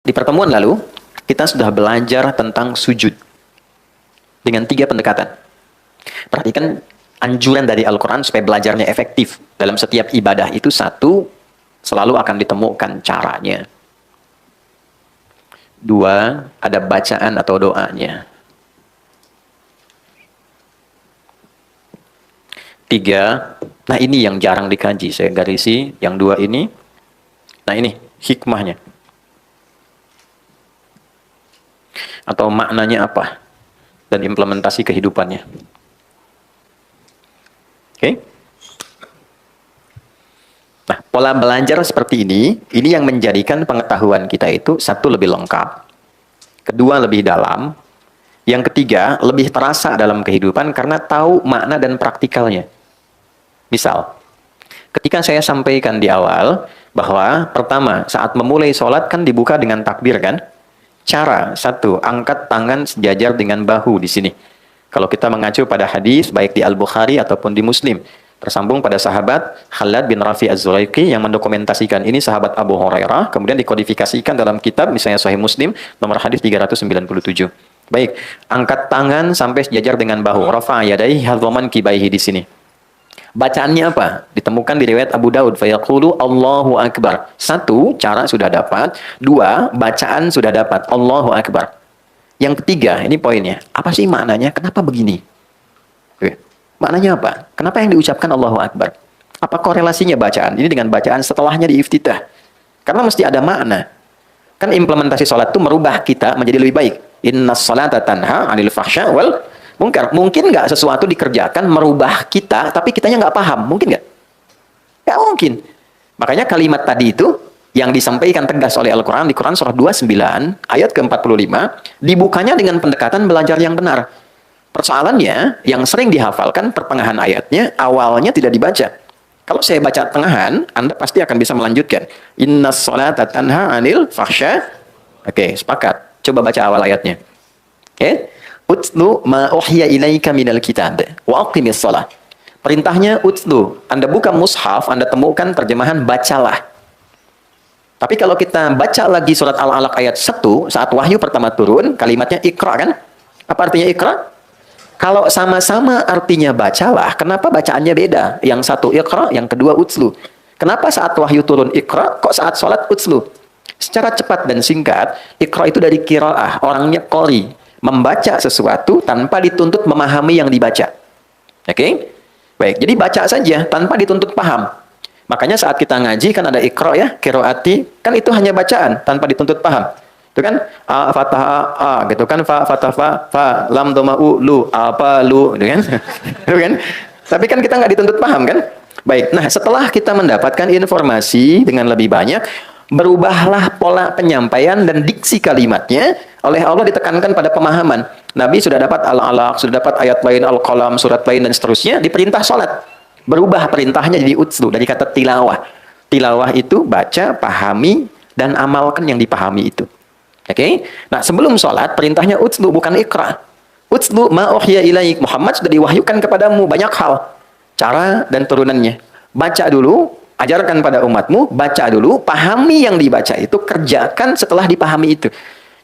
Di pertemuan lalu, kita sudah belajar tentang sujud dengan 3 pendekatan. Perhatikan anjuran dari Al-Quran supaya belajarnya efektif. Dalam setiap ibadah itu satu, selalu akan ditemukan caranya. 2, ada bacaan atau doanya. 3, nah ini yang jarang dikaji, saya garisi, yang 2 ini. Nah ini, hikmahnya. Atau maknanya apa. Dan implementasi kehidupannya. Oke? Nah, pola belajar seperti ini yang menjadikan pengetahuan kita itu satu, lebih lengkap. Kedua, lebih dalam. Yang ketiga, lebih terasa dalam kehidupan karena tahu makna dan praktikalnya. Misal, ketika saya sampaikan di awal bahwa pertama, saat memulai sholat kan dibuka dengan takbir kan? Cara, satu, angkat tangan sejajar dengan bahu di sini. Kalau kita mengacu pada hadis, baik di Al-Bukhari ataupun di Muslim, tersambung pada sahabat Khalad bin Rafi Az-Zulaiki yang mendokumentasikan ini sahabat Abu Hurairah, kemudian dikodifikasikan dalam kitab, misalnya Sahih Muslim, nomor hadis 397. Baik, angkat tangan sampai sejajar dengan bahu. Rafa'a yadayhi hadzaman kibaihi di sini. Bacaannya apa? Ditemukan di riwayat Abu Daud. Fayaqulu Allahu Akbar. 1, cara sudah dapat. 2, bacaan sudah dapat. Allahu Akbar. Yang ketiga, ini poinnya. Apa sih maknanya? Kenapa begini? Oke. Maknanya apa? Kenapa yang diucapkan Allahu Akbar? Apa korelasinya bacaan ini dengan bacaan setelahnya di iftitah? Karena mesti ada makna. Kan implementasi sholat itu merubah kita menjadi lebih baik. Innas sholata tanha 'anil fahsya wal munkar. Mungkin nggak sesuatu dikerjakan merubah kita, tapi kitanya nggak paham? Mungkin nggak? Nggak mungkin. Makanya kalimat tadi itu yang disampaikan tegas oleh Al-Quran di Quran surah 29 ayat ke-45 dibukanya dengan pendekatan belajar yang benar. Persoalannya yang sering dihafalkan pertengahan ayatnya awalnya tidak dibaca. Kalau saya baca tengahan, Anda pasti akan bisa melanjutkan. Innas sholata tanha 'anil fahsya. Oke, sepakat. Coba baca awal ayatnya. Oke. Utlu ma uhya ilaika minal kitab wa aqimis shalah. Perintahnya utlu. Anda buka mushaf, Anda temukan terjemahan bacalah. Tapi kalau kita baca lagi surat Al-Alaq ayat 1, saat wahyu pertama turun, kalimatnya ikra kan? Apa artinya ikra? Kalau sama-sama artinya bacalah, kenapa bacaannya beda? Yang satu ikra, yang kedua utslu. Kenapa saat wahyu turun ikra, kok saat sholat utslu? Secara cepat dan singkat, ikra itu dari qiraah, orangnya qori, membaca sesuatu tanpa dituntut memahami yang dibaca. Oke? Baik, jadi baca saja tanpa dituntut paham. Makanya saat kita ngaji kan ada ikra ya, qiraati, kan itu hanya bacaan tanpa dituntut paham. Itu kan a fatha a gitu kan, fa fatha fa lam dhamma u lu apa lu gitu kan. Itu kan? Tapi kan kita nggak dituntut paham kan? Baik. Nah, setelah kita mendapatkan informasi dengan lebih banyak, berubahlah pola penyampaian dan diksi kalimatnya oleh Allah ditekankan pada pemahaman. Nabi sudah dapat Al-Alaq, sudah dapat ayat lain Al-Qalam, surat lain dan seterusnya, diperintah salat. Berubah perintahnya jadi utslu dari kata tilawah. Tilawah itu baca, pahami dan amalkan yang dipahami itu. Oke? Nah, sebelum sholat, perintahnya utslu, bukan ikra. Utslu ma uhya ilaik. Muhammad sudah diwahyukan kepadamu banyak hal. Cara dan turunannya. Baca dulu, ajarkan pada umatmu, baca dulu, pahami yang dibaca itu, kerjakan setelah dipahami itu.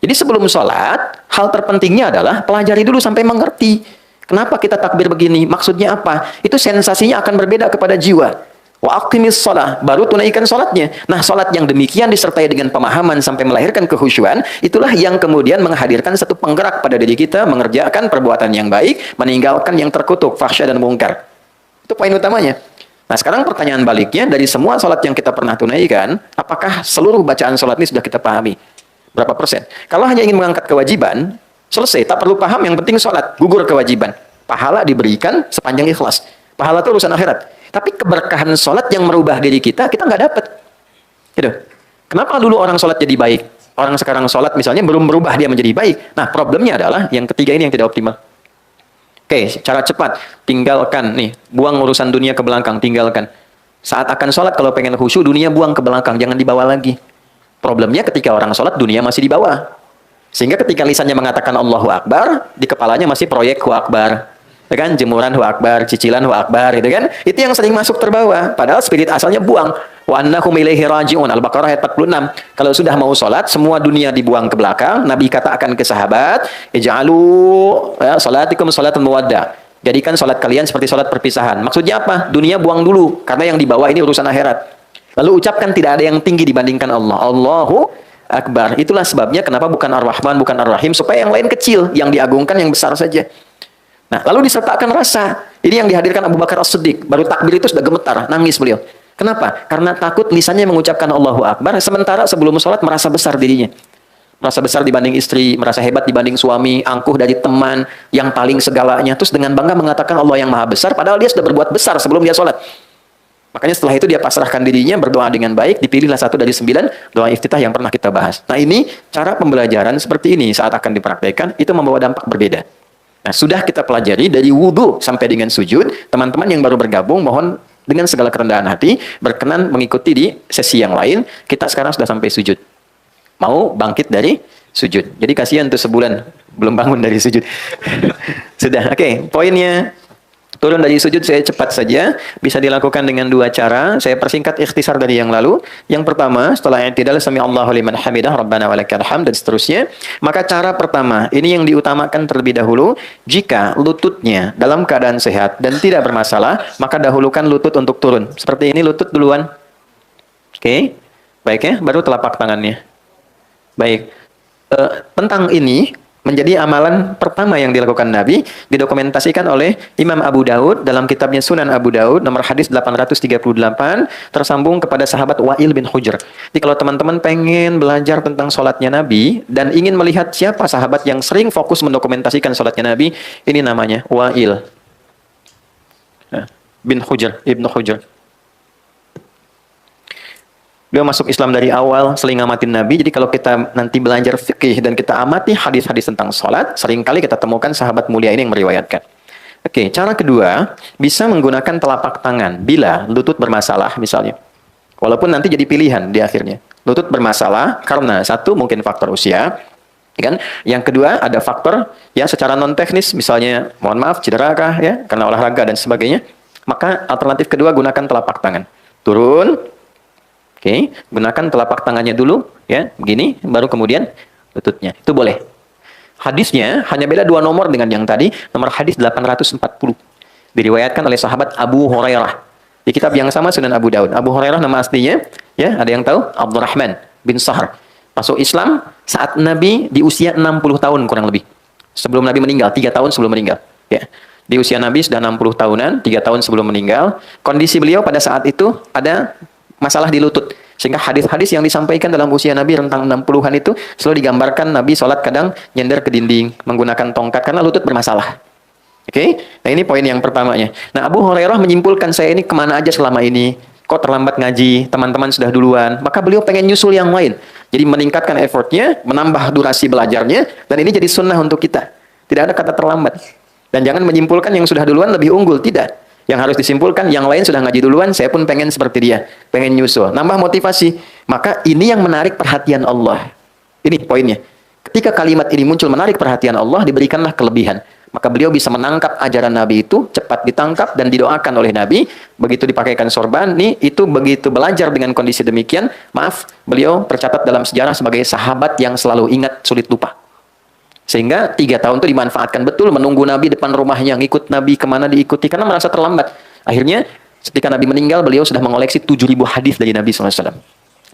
Jadi sebelum sholat, hal terpentingnya adalah pelajari dulu sampai mengerti. Kenapa kita takbir begini? Maksudnya apa? Itu sensasinya akan berbeda kepada jiwa. Wa aqimis shalah, baru tunaikan salatnya. Nah, salat yang demikian disertai dengan pemahaman sampai melahirkan kehusyuan, itulah yang kemudian menghadirkan satu penggerak pada diri kita mengerjakan perbuatan yang baik, meninggalkan yang terkutuk, fahsya dan mungkar. Itu poin utamanya. Nah, sekarang pertanyaan baliknya, dari semua salat yang kita pernah tunaikan, apakah seluruh bacaan salat ini sudah kita pahami? Berapa persen? Kalau hanya ingin mengangkat kewajiban, selesai, tak perlu paham, yang penting salat, gugur kewajiban. Pahala diberikan sepanjang ikhlas. Pahala itu urusan akhirat. Tapi keberkahan sholat yang merubah diri kita nggak dapat. Gitu. Kenapa dulu orang sholat jadi baik? Orang sekarang sholat misalnya belum berubah dia menjadi baik. Nah, problemnya adalah yang ketiga ini yang tidak optimal. Oke, cara cepat. Tinggalkan, nih, buang urusan dunia ke belakang, tinggalkan. Saat akan sholat, kalau pengen khusyuk, dunia buang ke belakang, jangan dibawa lagi. Problemnya ketika orang sholat, dunia masih dibawa. Sehingga ketika lisannya mengatakan Allahu Akbar, di kepalanya masih proyek Hu Akbar. Ya kan? Jemuran hu akbar, cicilan hu akbar, gitu kan? Itu yang sering masuk terbawa. Padahal spirit asalnya buang. Wa annahum ilaihi raji'un. Al-Baqarah ayat 46. Kalau sudah mau sholat, semua dunia dibuang ke belakang. Nabi katakan ke sahabat, ij'alu ya, salatikum salatun muwadda. Jadikan sholat kalian seperti sholat perpisahan. Maksudnya apa? Dunia buang dulu. Karena yang dibawa ini urusan akhirat. Lalu ucapkan tidak ada yang tinggi dibandingkan Allah. Allahu Akbar. Itulah sebabnya kenapa bukan Ar-Rahman, bukan Ar-Rahim. Supaya yang lain kecil. Yang diagungkan yang besar saja. Nah, lalu disertakan rasa. Ini yang dihadirkan Abu Bakar As-Siddiq. Baru takbir itu sudah gemetar. Nangis beliau. Kenapa? Karena takut lisannya mengucapkan Allahu Akbar. Sementara sebelum sholat merasa besar dirinya. Merasa besar dibanding istri. Merasa hebat dibanding suami. Angkuh dari teman. Yang paling segalanya. Terus dengan bangga mengatakan Allah yang maha besar. Padahal dia sudah berbuat besar sebelum dia sholat. Makanya setelah itu dia pasrahkan dirinya, berdoa dengan baik, dipilihlah satu dari 9 doa iftitah yang pernah kita bahas. Nah ini cara pembelajaran seperti ini saat akan dipraktekkan, itu membawa dampak berbeda. Nah sudah kita pelajari dari wudhu sampai dengan sujud, teman-teman yang baru bergabung mohon dengan segala kerendahan hati, berkenan mengikuti di sesi yang lain, kita sekarang sudah sampai sujud. Mau bangkit dari sujud. Jadi kasihan tuh sebulan, belum bangun dari sujud. Sudah, oke. Poinnya, turun dari sujud saya cepat saja, bisa dilakukan dengan dua cara. Saya persingkat ikhtisar dari yang lalu. Yang pertama, setelah i'tidal sami Allahu liman hamidah, Rabbana walakal hamd dan seterusnya. Maka cara pertama, ini yang diutamakan terlebih dahulu. Jika lututnya dalam keadaan sehat dan tidak bermasalah, maka dahulukan lutut untuk turun. Seperti ini lutut duluan. Oke. Baik ya, baru telapak tangannya. Baik. Tentang ini menjadi amalan pertama yang dilakukan Nabi, didokumentasikan oleh Imam Abu Daud dalam kitabnya Sunan Abu Daud, nomor hadis 838, tersambung kepada sahabat Wa'il bin Hujr. Jadi kalau teman-teman pengen belajar tentang sholatnya Nabi, dan ingin melihat siapa sahabat yang sering fokus mendokumentasikan sholatnya Nabi, ini namanya Wa'il bin Hujr, Ibnu Hujr. Beliau masuk Islam dari awal, sering ngamatin Nabi. Jadi kalau kita nanti belajar fikih dan kita amati hadis-hadis tentang sholat, seringkali kita temukan sahabat mulia ini yang meriwayatkan. Oke, cara kedua, bisa menggunakan telapak tangan bila lutut bermasalah misalnya. Walaupun nanti jadi pilihan di akhirnya. Lutut bermasalah karena satu mungkin faktor usia, kan? Yang kedua ada faktor ya secara non teknis, misalnya mohon maaf cedera kah ya karena olahraga dan sebagainya. Maka alternatif kedua gunakan telapak tangan. Turun. Oke, gunakan telapak tangannya dulu, ya, begini, baru kemudian lututnya. Itu boleh. Hadisnya hanya beda 2 nomor dengan yang tadi, nomor hadis 840. Diriwayatkan oleh sahabat Abu Hurairah. Di kitab yang sama Sunan Abu Daud. Abu Hurairah nama aslinya, ya, ada yang tahu? Abdurrahman bin Sahr. Masuk Islam saat Nabi di usia 60 tahun kurang lebih. Sebelum Nabi meninggal, 3 tahun sebelum meninggal. Ya. Di usia Nabi sudah 60 tahunan, 3 tahun sebelum meninggal. Kondisi beliau pada saat itu ada masalah di lutut. Sehingga hadis-hadis yang disampaikan dalam usia Nabi rentang 60-an itu selalu digambarkan Nabi sholat kadang nyender ke dinding, menggunakan tongkat karena lutut bermasalah. Oke? Nah ini poin yang pertamanya. Nah Abu Hurairah menyimpulkan, saya ini kemana aja selama ini? Kok terlambat ngaji? Teman-teman sudah duluan. Maka beliau pengen nyusul yang lain. Jadi meningkatkan effortnya, menambah durasi belajarnya, dan ini jadi sunnah untuk kita. Tidak ada kata terlambat. Dan jangan menyimpulkan yang sudah duluan lebih unggul. Tidak. Yang harus disimpulkan, yang lain sudah ngaji duluan, saya pun pengen seperti dia. Pengen nyusul. Nambah motivasi. Maka ini yang menarik perhatian Allah. Ini poinnya. Ketika kalimat ini muncul menarik perhatian Allah, diberikanlah kelebihan. Maka beliau bisa menangkap ajaran Nabi itu, cepat ditangkap dan didoakan oleh Nabi. Begitu dipakaikan sorban, nih itu begitu belajar dengan kondisi demikian, maaf, beliau tercatat dalam sejarah sebagai sahabat yang selalu ingat, sulit lupa. Sehingga 3 tahun itu dimanfaatkan betul, menunggu Nabi depan rumahnya, ngikut Nabi kemana diikuti, karena merasa terlambat. Akhirnya, ketika Nabi meninggal, beliau sudah mengoleksi 7.000 hadis dari Nabi SAW.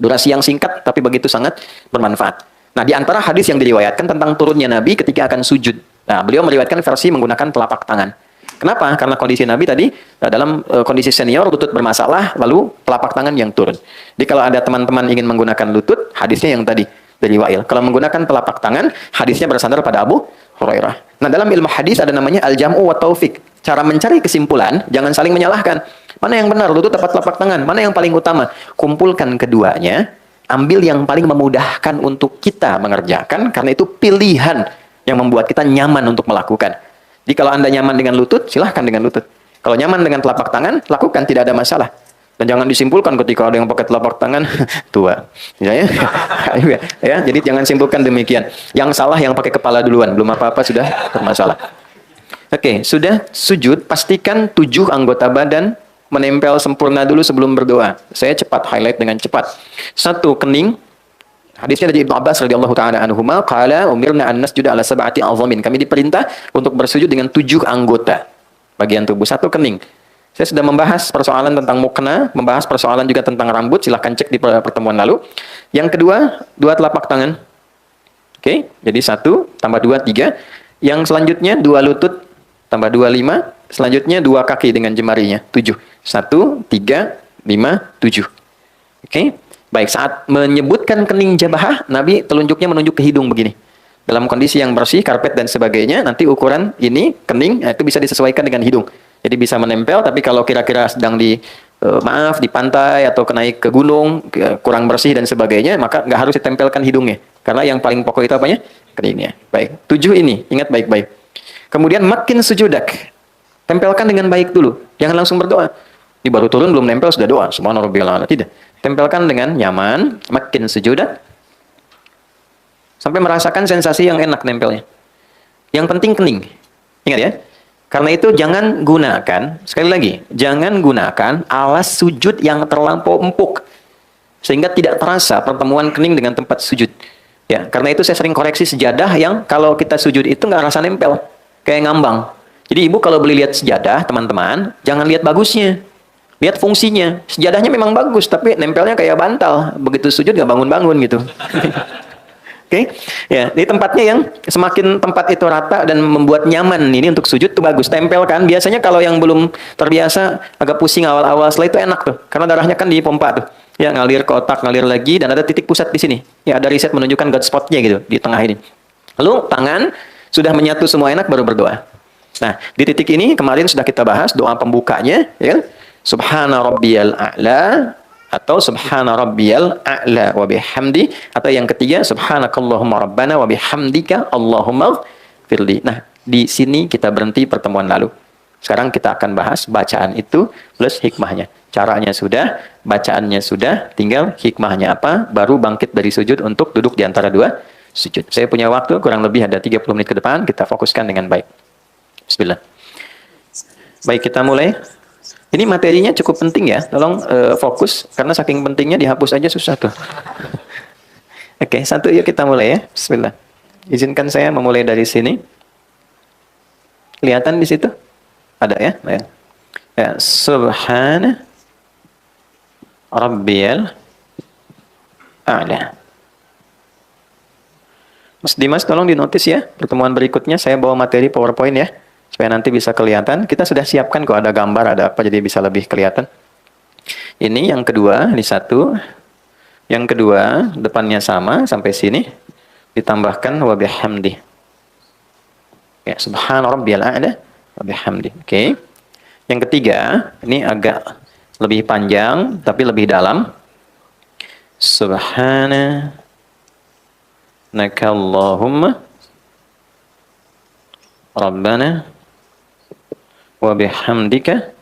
Durasi yang singkat, tapi begitu sangat bermanfaat. Nah, di antara hadis yang diriwayatkan tentang turunnya Nabi ketika akan sujud. Nah, beliau meriwayatkan versi menggunakan telapak tangan. Kenapa? Karena kondisi Nabi tadi, dalam kondisi senior, lutut bermasalah, lalu telapak tangan yang turun. Jadi kalau ada teman-teman ingin menggunakan lutut, hadisnya yang tadi. Dari Wa'il. Kalau menggunakan telapak tangan, hadisnya bersandar pada Abu Hurairah. Nah, dalam ilmu hadis ada namanya al-jam'u wa taufik. Cara mencari kesimpulan, jangan saling menyalahkan. Mana yang benar, lutut atau telapak tangan? Mana yang paling utama? Kumpulkan keduanya, ambil yang paling memudahkan untuk kita mengerjakan, karena itu pilihan yang membuat kita nyaman untuk melakukan. Jadi kalau Anda nyaman dengan lutut, silahkan dengan lutut. Kalau nyaman dengan telapak tangan, lakukan, tidak ada masalah. Dan jangan disimpulkan ketika ada yang pakai telapak tangan tua, ya, ya. Jadi jangan simpulkan demikian. Yang salah yang pakai kepala duluan, belum apa-apa sudah bermasalah. Oke, sudah sujud, pastikan 7 anggota badan menempel sempurna dulu sebelum berdoa. Saya cepat highlight dengan cepat. 1, kening. Hadisnya dari Ibnu Abbas radhiyallahu taala anhuma, qala umirna an nasjuda ala sab'ati azamin. Kami diperintah untuk bersujud dengan 7 anggota bagian tubuh. 1, kening. Saya sudah membahas persoalan tentang mukna, membahas persoalan juga tentang rambut, silahkan cek di pertemuan lalu. Yang kedua, 2 telapak tangan. Oke, jadi 1 tambah 2, 3. Yang selanjutnya 2 lutut tambah 2, 5. Selanjutnya 2 kaki dengan jemarinya, 7. 1, 3, 5, 7. Oke. Baik, saat menyebutkan kening jabahah, Nabi telunjuknya menunjuk ke hidung begini. Dalam kondisi yang bersih, karpet dan sebagainya, nanti ukuran ini, kening, itu bisa disesuaikan dengan hidung. Jadi bisa menempel, tapi kalau kira-kira sedang di pantai atau naik ke gunung, kurang bersih dan sebagainya, maka nggak harus ditempelkan hidungnya. Karena yang paling pokok itu apanya? Keningnya. Baik, 7 ini, ingat baik-baik. Kemudian makin sujudak, tempelkan dengan baik dulu, jangan langsung berdoa. Ini baru turun belum nempel sudah doa, subhana rabbiyal a'la. Tidak. Tempelkan dengan nyaman, makin sujudak, sampai merasakan sensasi yang enak nempelnya. Yang penting kening. Ingat ya. Karena itu jangan gunakan, sekali lagi, jangan gunakan alas sujud yang terlampau empuk. Sehingga tidak terasa pertemuan kening dengan tempat sujud. Ya, karena itu saya sering koreksi sejadah yang kalau kita sujud itu nggak rasa nempel. Kayak ngambang. Jadi ibu kalau beli lihat sejadah, teman-teman, jangan lihat bagusnya. Lihat fungsinya. Sejadahnya memang bagus, tapi nempelnya kayak bantal. Begitu sujud nggak bangun-bangun gitu. Oke, ya, di tempatnya yang semakin tempat itu rata dan membuat nyaman ini untuk sujud itu bagus. Tempelkan. Biasanya kalau yang belum terbiasa agak pusing awal-awal, setelah itu enak tuh. Karena darahnya kan dipompa tuh. Ya, ngalir ke otak, ngalir lagi dan ada titik pusat di sini. Ya, ada riset menunjukkan God spot-nya gitu di tengah ini. Lalu tangan sudah menyatu semua enak baru berdoa. Nah, di titik ini kemarin sudah kita bahas doa pembukanya, ya kan? Subhana rabbiyal a'la atau subhana rabbiyal a'la wa bihamdi, atau yang ketiga subhanakallahumma rabbana wa bihamdika allahumma firli. Nah, di sini kita berhenti pertemuan lalu. Sekarang kita akan bahas bacaan itu plus hikmahnya. Caranya sudah, bacaannya sudah, tinggal hikmahnya apa, baru bangkit dari sujud untuk duduk di antara 2 sujud. Saya punya waktu kurang lebih ada 30 menit ke depan, kita fokuskan dengan baik. Bismillah. Baik, kita mulai. Ini materinya cukup penting ya, tolong fokus, karena saking pentingnya dihapus aja susah tuh. Oke, 1 yuk kita mulai ya, bismillah. Izinkan saya memulai dari sini. Kelihatan di situ? Ada ya? Ya, subhana rabbiyal a'la. Mas Dimas tolong dinotis ya, pertemuan berikutnya saya bawa materi PowerPoint ya. Supaya nanti bisa kelihatan. Kita sudah siapkan kok ada gambar, ada apa, jadi bisa lebih kelihatan. Ini yang kedua, ini 1. Yang kedua, depannya sama, sampai sini. Ditambahkan wa bihamdi. Ya, subhana rabbiyal a'la wa bihamdi. Oke. Yang ketiga, ini agak lebih panjang, tapi lebih dalam. Subhana nakallahumma rabbana wa bihamdika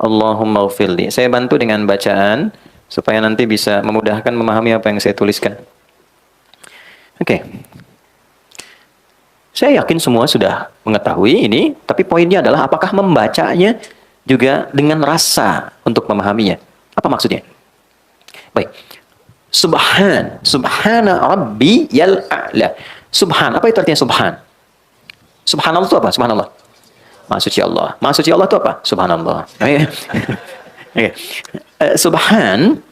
Allahumma ghfirli. Saya bantu dengan bacaan supaya nanti bisa memudahkan memahami apa yang saya tuliskan. Oke. Saya yakin semua sudah mengetahui ini, tapi poinnya adalah apakah membacanya juga dengan rasa untuk memahaminya. Apa maksudnya? Baik. Subhana rabbiyal a'la. Subhan, apa itu artinya subhan? Subhanallah itu apa? Subhanallah. Maha suci Allah. Maha suci Allah itu apa? Subhanallah. Subhan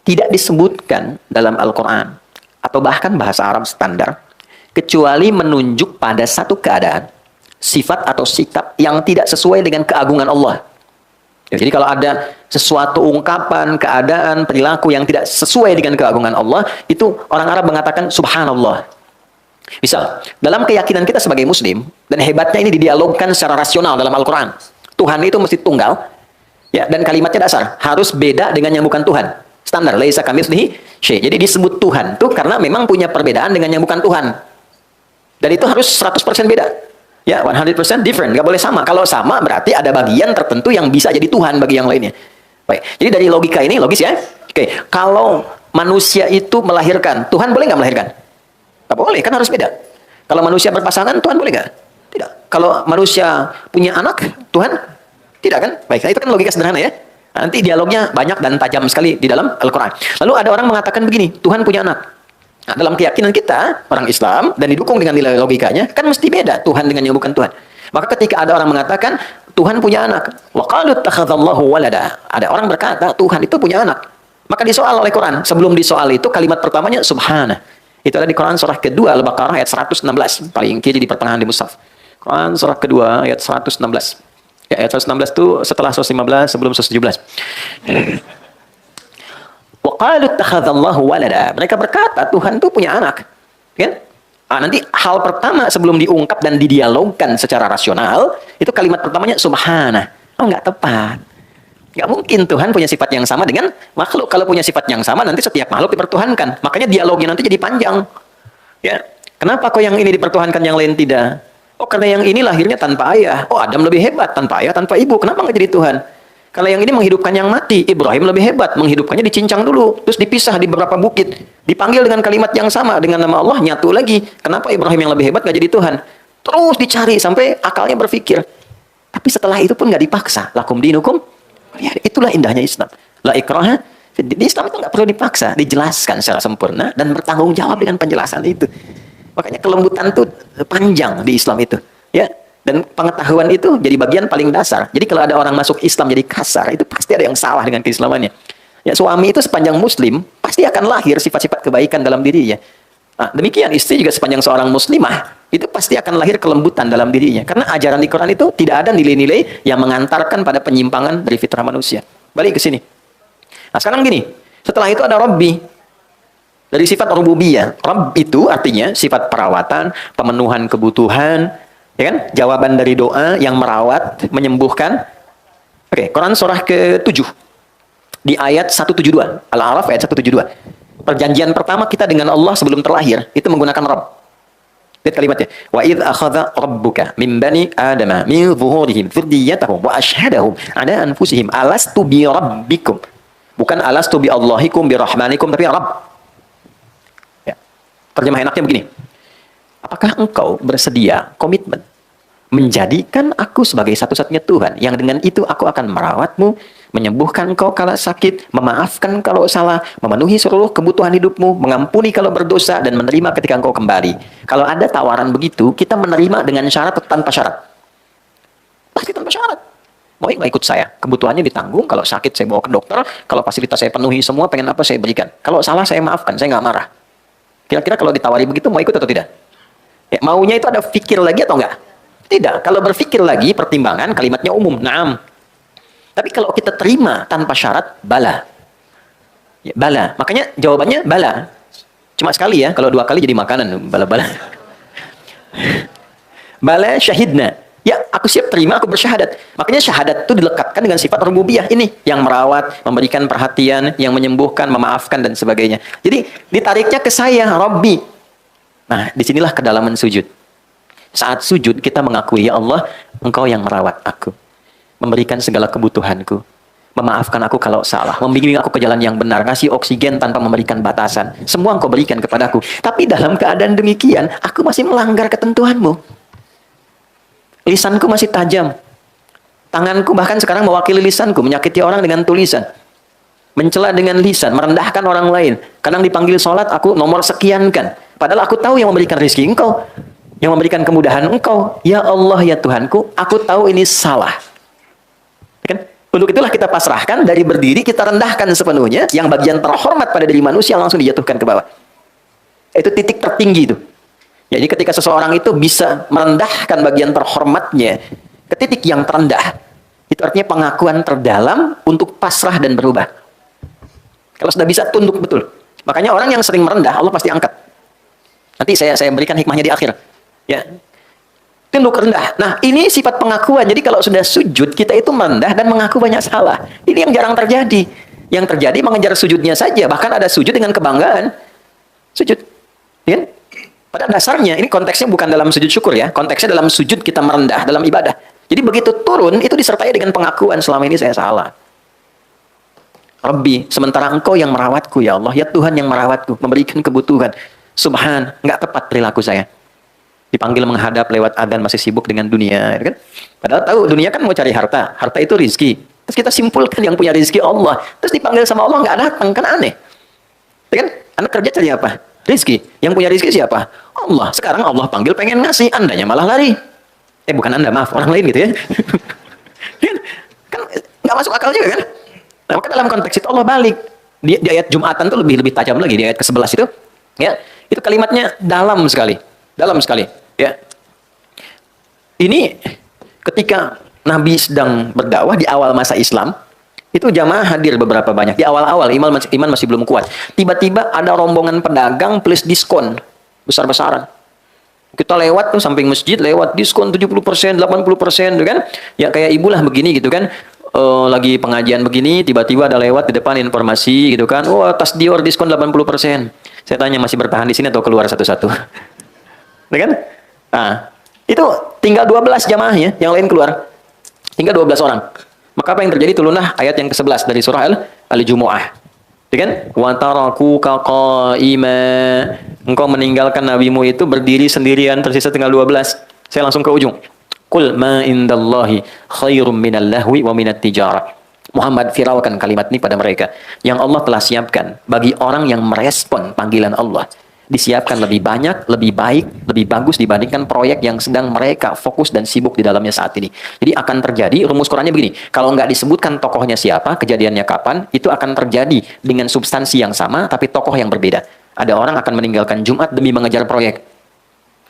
tidak disebutkan dalam Al-Quran atau bahkan bahasa Arab standar kecuali menunjuk pada satu keadaan, sifat atau sikap yang tidak sesuai dengan keagungan Allah. Jadi kalau ada sesuatu ungkapan, keadaan, perilaku yang tidak sesuai dengan keagungan Allah, itu orang Arab mengatakan subhanallah. Misal, dalam keyakinan kita sebagai muslim, dan hebatnya ini didialogkan secara rasional dalam Al-Quran. Tuhan itu mesti tunggal, ya, dan kalimatnya dasar, harus beda dengan yang bukan Tuhan. Standar, laisa kamitslihi syai'. Jadi disebut Tuhan tuh karena memang punya perbedaan dengan yang bukan Tuhan. Dan itu harus 100% beda. Ya, 100% different, nggak boleh sama. Kalau sama berarti ada bagian tertentu yang bisa jadi Tuhan bagi yang lainnya. Baik, jadi dari logika ini, logis ya. Oke, kalau manusia itu melahirkan, Tuhan boleh nggak melahirkan? Nggak boleh, kan harus beda. Kalau manusia berpasangan, Tuhan boleh nggak? Tidak. Kalau manusia punya anak, Tuhan tidak kan? Baik, nah itu kan logika sederhana ya. Nanti dialognya banyak dan tajam sekali di dalam Al-Quran. Lalu ada orang mengatakan begini, Tuhan punya anak. Nah, dalam keyakinan kita, orang Islam, dan didukung dengan nilai logikanya, kan mesti beda Tuhan dengan yang bukan Tuhan. Maka ketika ada orang mengatakan, Tuhan punya anak, wa qalu ittakhadallahu walada. Ada orang berkata, Tuhan itu punya anak. Maka disoal oleh Quran. Sebelum disoal itu, kalimat pertamanya, Subhanah. Itu ada di Quran surah kedua, Al-Baqarah ayat 116. Paling kiri di pertengahan di mushaf. Quran surah kedua, ayat 116. Ya, ayat 116 itu setelah 115, sebelum 117. Wa qalu ittakhadallahu walada. Mereka berkata, Tuhan itu punya anak. Kan? Nanti hal pertama sebelum diungkap dan didialogkan secara rasional, itu kalimat pertamanya Subhanah. Oh, nggak tepat. Nggak mungkin Tuhan punya sifat yang sama dengan makhluk. Kalau punya sifat yang sama, nanti setiap makhluk dipertuhankan. Makanya dialognya nanti jadi panjang. Ya, kenapa kok yang ini dipertuhankan, yang lain tidak? Oh, karena yang ini lahirnya tanpa ayah. Oh, Adam lebih hebat tanpa ayah, tanpa ibu. Kenapa nggak jadi Tuhan? Kalau yang ini menghidupkan yang mati, Ibrahim lebih hebat. Menghidupkannya dicincang dulu, terus dipisah di beberapa bukit. Dipanggil dengan kalimat yang sama, dengan nama Allah, nyatu lagi. Kenapa Ibrahim yang lebih hebat nggak jadi Tuhan? Terus dicari sampai akalnya berpikir. Tapi setelah itu pun nggak dipaksa. Lakum dinukum. Ya, itulah indahnya Islam. La ikraha. Di Islam itu nggak perlu dipaksa, dijelaskan secara sempurna dan bertanggung jawab dengan penjelasan itu. Makanya kelembutan itu panjang di Islam itu. Ya, dan pengetahuan itu jadi bagian paling dasar. Jadi kalau ada orang masuk Islam jadi kasar, itu pasti ada yang salah dengan keislamannya. Ya, suami itu sepanjang Muslim pasti akan lahir sifat-sifat kebaikan dalam dirinya. Nah, demikian istri juga sepanjang seorang Muslimah itu pasti akan lahir kelembutan dalam dirinya. Karena ajaran di Quran itu tidak ada nilai-nilai yang mengantarkan pada penyimpangan dari fitrah manusia. Balik ke sini. Nah, sekarang gini, setelah itu ada Rabbi. Dari sifat rububiyah. Rabb itu artinya sifat perawatan, pemenuhan kebutuhan, ya kan? Jawaban dari doa yang merawat, menyembuhkan. Oke, Quran surah ke-7 di ayat 172. Al-A'raf ayat 172. Perjanjian pertama kita dengan Allah sebelum terlahir itu menggunakan Rabb. Lihat kalimatnya. Wa idz akhadha rabbuka min bani adama min zuhurihim dzurriyyatahum wa asyhadahum ala anfusihim alastu bi rabbikum. Bukan alastu bi Allahikum bi rahmanikum, tapi Rabb. Ya. Terjemah enaknya begini. Apakah engkau bersedia komitmen menjadikan aku sebagai satu-satunya Tuhan yang dengan itu aku akan merawatmu, menyembuhkan engkau kalau sakit, memaafkan kalau salah, memenuhi seluruh kebutuhan hidupmu, mengampuni kalau berdosa, dan menerima ketika engkau kembali. Kalau ada tawaran begitu, kita menerima dengan syarat atau tanpa syarat? Pasti tanpa syarat. Mau ikut saya, kebutuhannya ditanggung, kalau sakit saya bawa ke dokter, kalau fasilitas saya penuhi semua, pengen apa saya berikan. Kalau salah saya maafkan, saya nggak marah. Kira-kira kalau ditawari begitu, mau ikut atau tidak? Ya, maunya itu ada pikir lagi atau enggak? Tidak. Kalau berpikir lagi, pertimbangan, kalimatnya umum. Naam. Tapi kalau kita terima tanpa syarat, bala. Ya, bala. Makanya jawabannya bala. Cuma sekali ya, kalau 2 kali jadi makanan. Bala-bala. Bala syahidna. Ya, aku siap terima, aku bersyahadat. Makanya syahadat itu dilekatkan dengan sifat rububiyah ini. Yang merawat, memberikan perhatian, yang menyembuhkan, memaafkan, dan sebagainya. Jadi, ditariknya ke saya, Rabbi. Nah, disinilah kedalaman sujud. Saat sujud, kita mengakui, ya Allah, engkau yang merawat aku. Memberikan segala kebutuhanku. Memaafkan aku kalau salah. Membimbing aku ke jalan yang benar. Ngasih oksigen tanpa memberikan batasan. Semua engkau berikan kepadaku. Tapi dalam keadaan demikian, aku masih melanggar ketentuanmu. Lisanku masih tajam. Tanganku bahkan sekarang mewakili lisanku. Menyakiti orang dengan tulisan. Mencela dengan lisan. Merendahkan orang lain. Kadang dipanggil sholat, aku nomor sekian kan. Padahal aku tahu yang memberikan rezeki engkau. Yang memberikan kemudahan engkau. Ya Allah, ya Tuhanku, aku tahu ini salah. Kan? Untuk itulah kita pasrahkan, dari berdiri kita rendahkan sepenuhnya. Yang bagian terhormat pada diri manusia langsung dijatuhkan ke bawah. Itu titik tertinggi itu. Jadi ketika seseorang itu bisa merendahkan bagian terhormatnya ke titik yang terendah, itu artinya pengakuan terdalam untuk pasrah dan berubah. Kalau sudah bisa, tunduk betul. Makanya orang yang sering merendah, Allah pasti angkat. Nanti saya berikan hikmahnya di akhir. Ya, tunduk rendah. Nah, ini sifat pengakuan. Jadi kalau sudah sujud, kita itu merendah dan mengaku banyak salah. Ini yang jarang terjadi. Yang terjadi mengejar sujudnya saja. Bahkan ada sujud dengan kebanggaan. Sujud. Ya? Pada dasarnya, ini konteksnya bukan dalam sujud syukur ya. Konteksnya dalam sujud kita merendah, dalam ibadah. Jadi begitu turun, itu disertai dengan pengakuan, selama ini saya salah. Rabbi, sementara engkau yang merawatku ya Allah. Ya Tuhan yang merawatku, memberikan kebutuhan. Subhan, nggak tepat perilaku saya. dipanggil menghadap lewat adzan masih sibuk dengan dunia, kan? Padahal tahu dunia kan mau cari harta, harta itu rizki. Terus kita simpulkan yang punya rizki Allah, terus dipanggil sama Allah nggak datang, kan aneh. Ya kan? Anda kerja cari apa? Rizki. Yang punya rizki siapa? Allah. Sekarang Allah panggil pengen ngasih, Andanya malah lari. Bukan Anda, maaf, orang lain gitu ya. Kan nggak masuk akal juga kan? Nah, maka dalam konteks itu Allah balik. Di ayat Jumatan tuh lebih tajam lagi, di ayat ke-11 itu, ya, itu kalimatnya dalam sekali. Dalam sekali, ya. Ini ketika Nabi sedang berdakwah di awal masa Islam, itu jamaah hadir beberapa banyak. Di awal-awal iman masih belum kuat. Tiba-tiba ada rombongan pedagang plus diskon besar-besaran. Kita lewat tuh samping masjid, lewat diskon 70%, 80%, tuh kan? Ya kayak ibulah begini gitu kan. Lagi pengajian begini, tiba-tiba ada lewat di depan informasi gitu kan. Oh, tas Dior diskon 80%. Saya tanya, masih bertahan di sini atau keluar satu-satu? Kan? Nah, itu tinggal 12 jamaahnya, yang lain keluar. Tinggal 12 orang. Maka apa yang terjadi? Turunlah ayat yang ke-11 dari surah Al-Jumu'ah. Ya kan? Wa tarakuka qa'ima. Engkau meninggalkan nabimu itu berdiri sendirian, tersisa tinggal 12. Saya langsung ke ujung. Qul ma indallahi khairum minal lahwi wa minat tijarah. Muhammad viralkan kalimat ini pada mereka. Yang Allah telah siapkan bagi orang yang merespon panggilan Allah. Disiapkan lebih banyak, lebih baik, lebih bagus dibandingkan proyek yang sedang mereka fokus dan sibuk di dalamnya saat ini. Jadi akan terjadi, rumus Qurannya begini, kalau nggak disebutkan tokohnya siapa, kejadiannya kapan, itu akan terjadi dengan substansi yang sama, tapi tokoh yang berbeda. Ada orang akan meninggalkan Jumat demi mengejar proyek.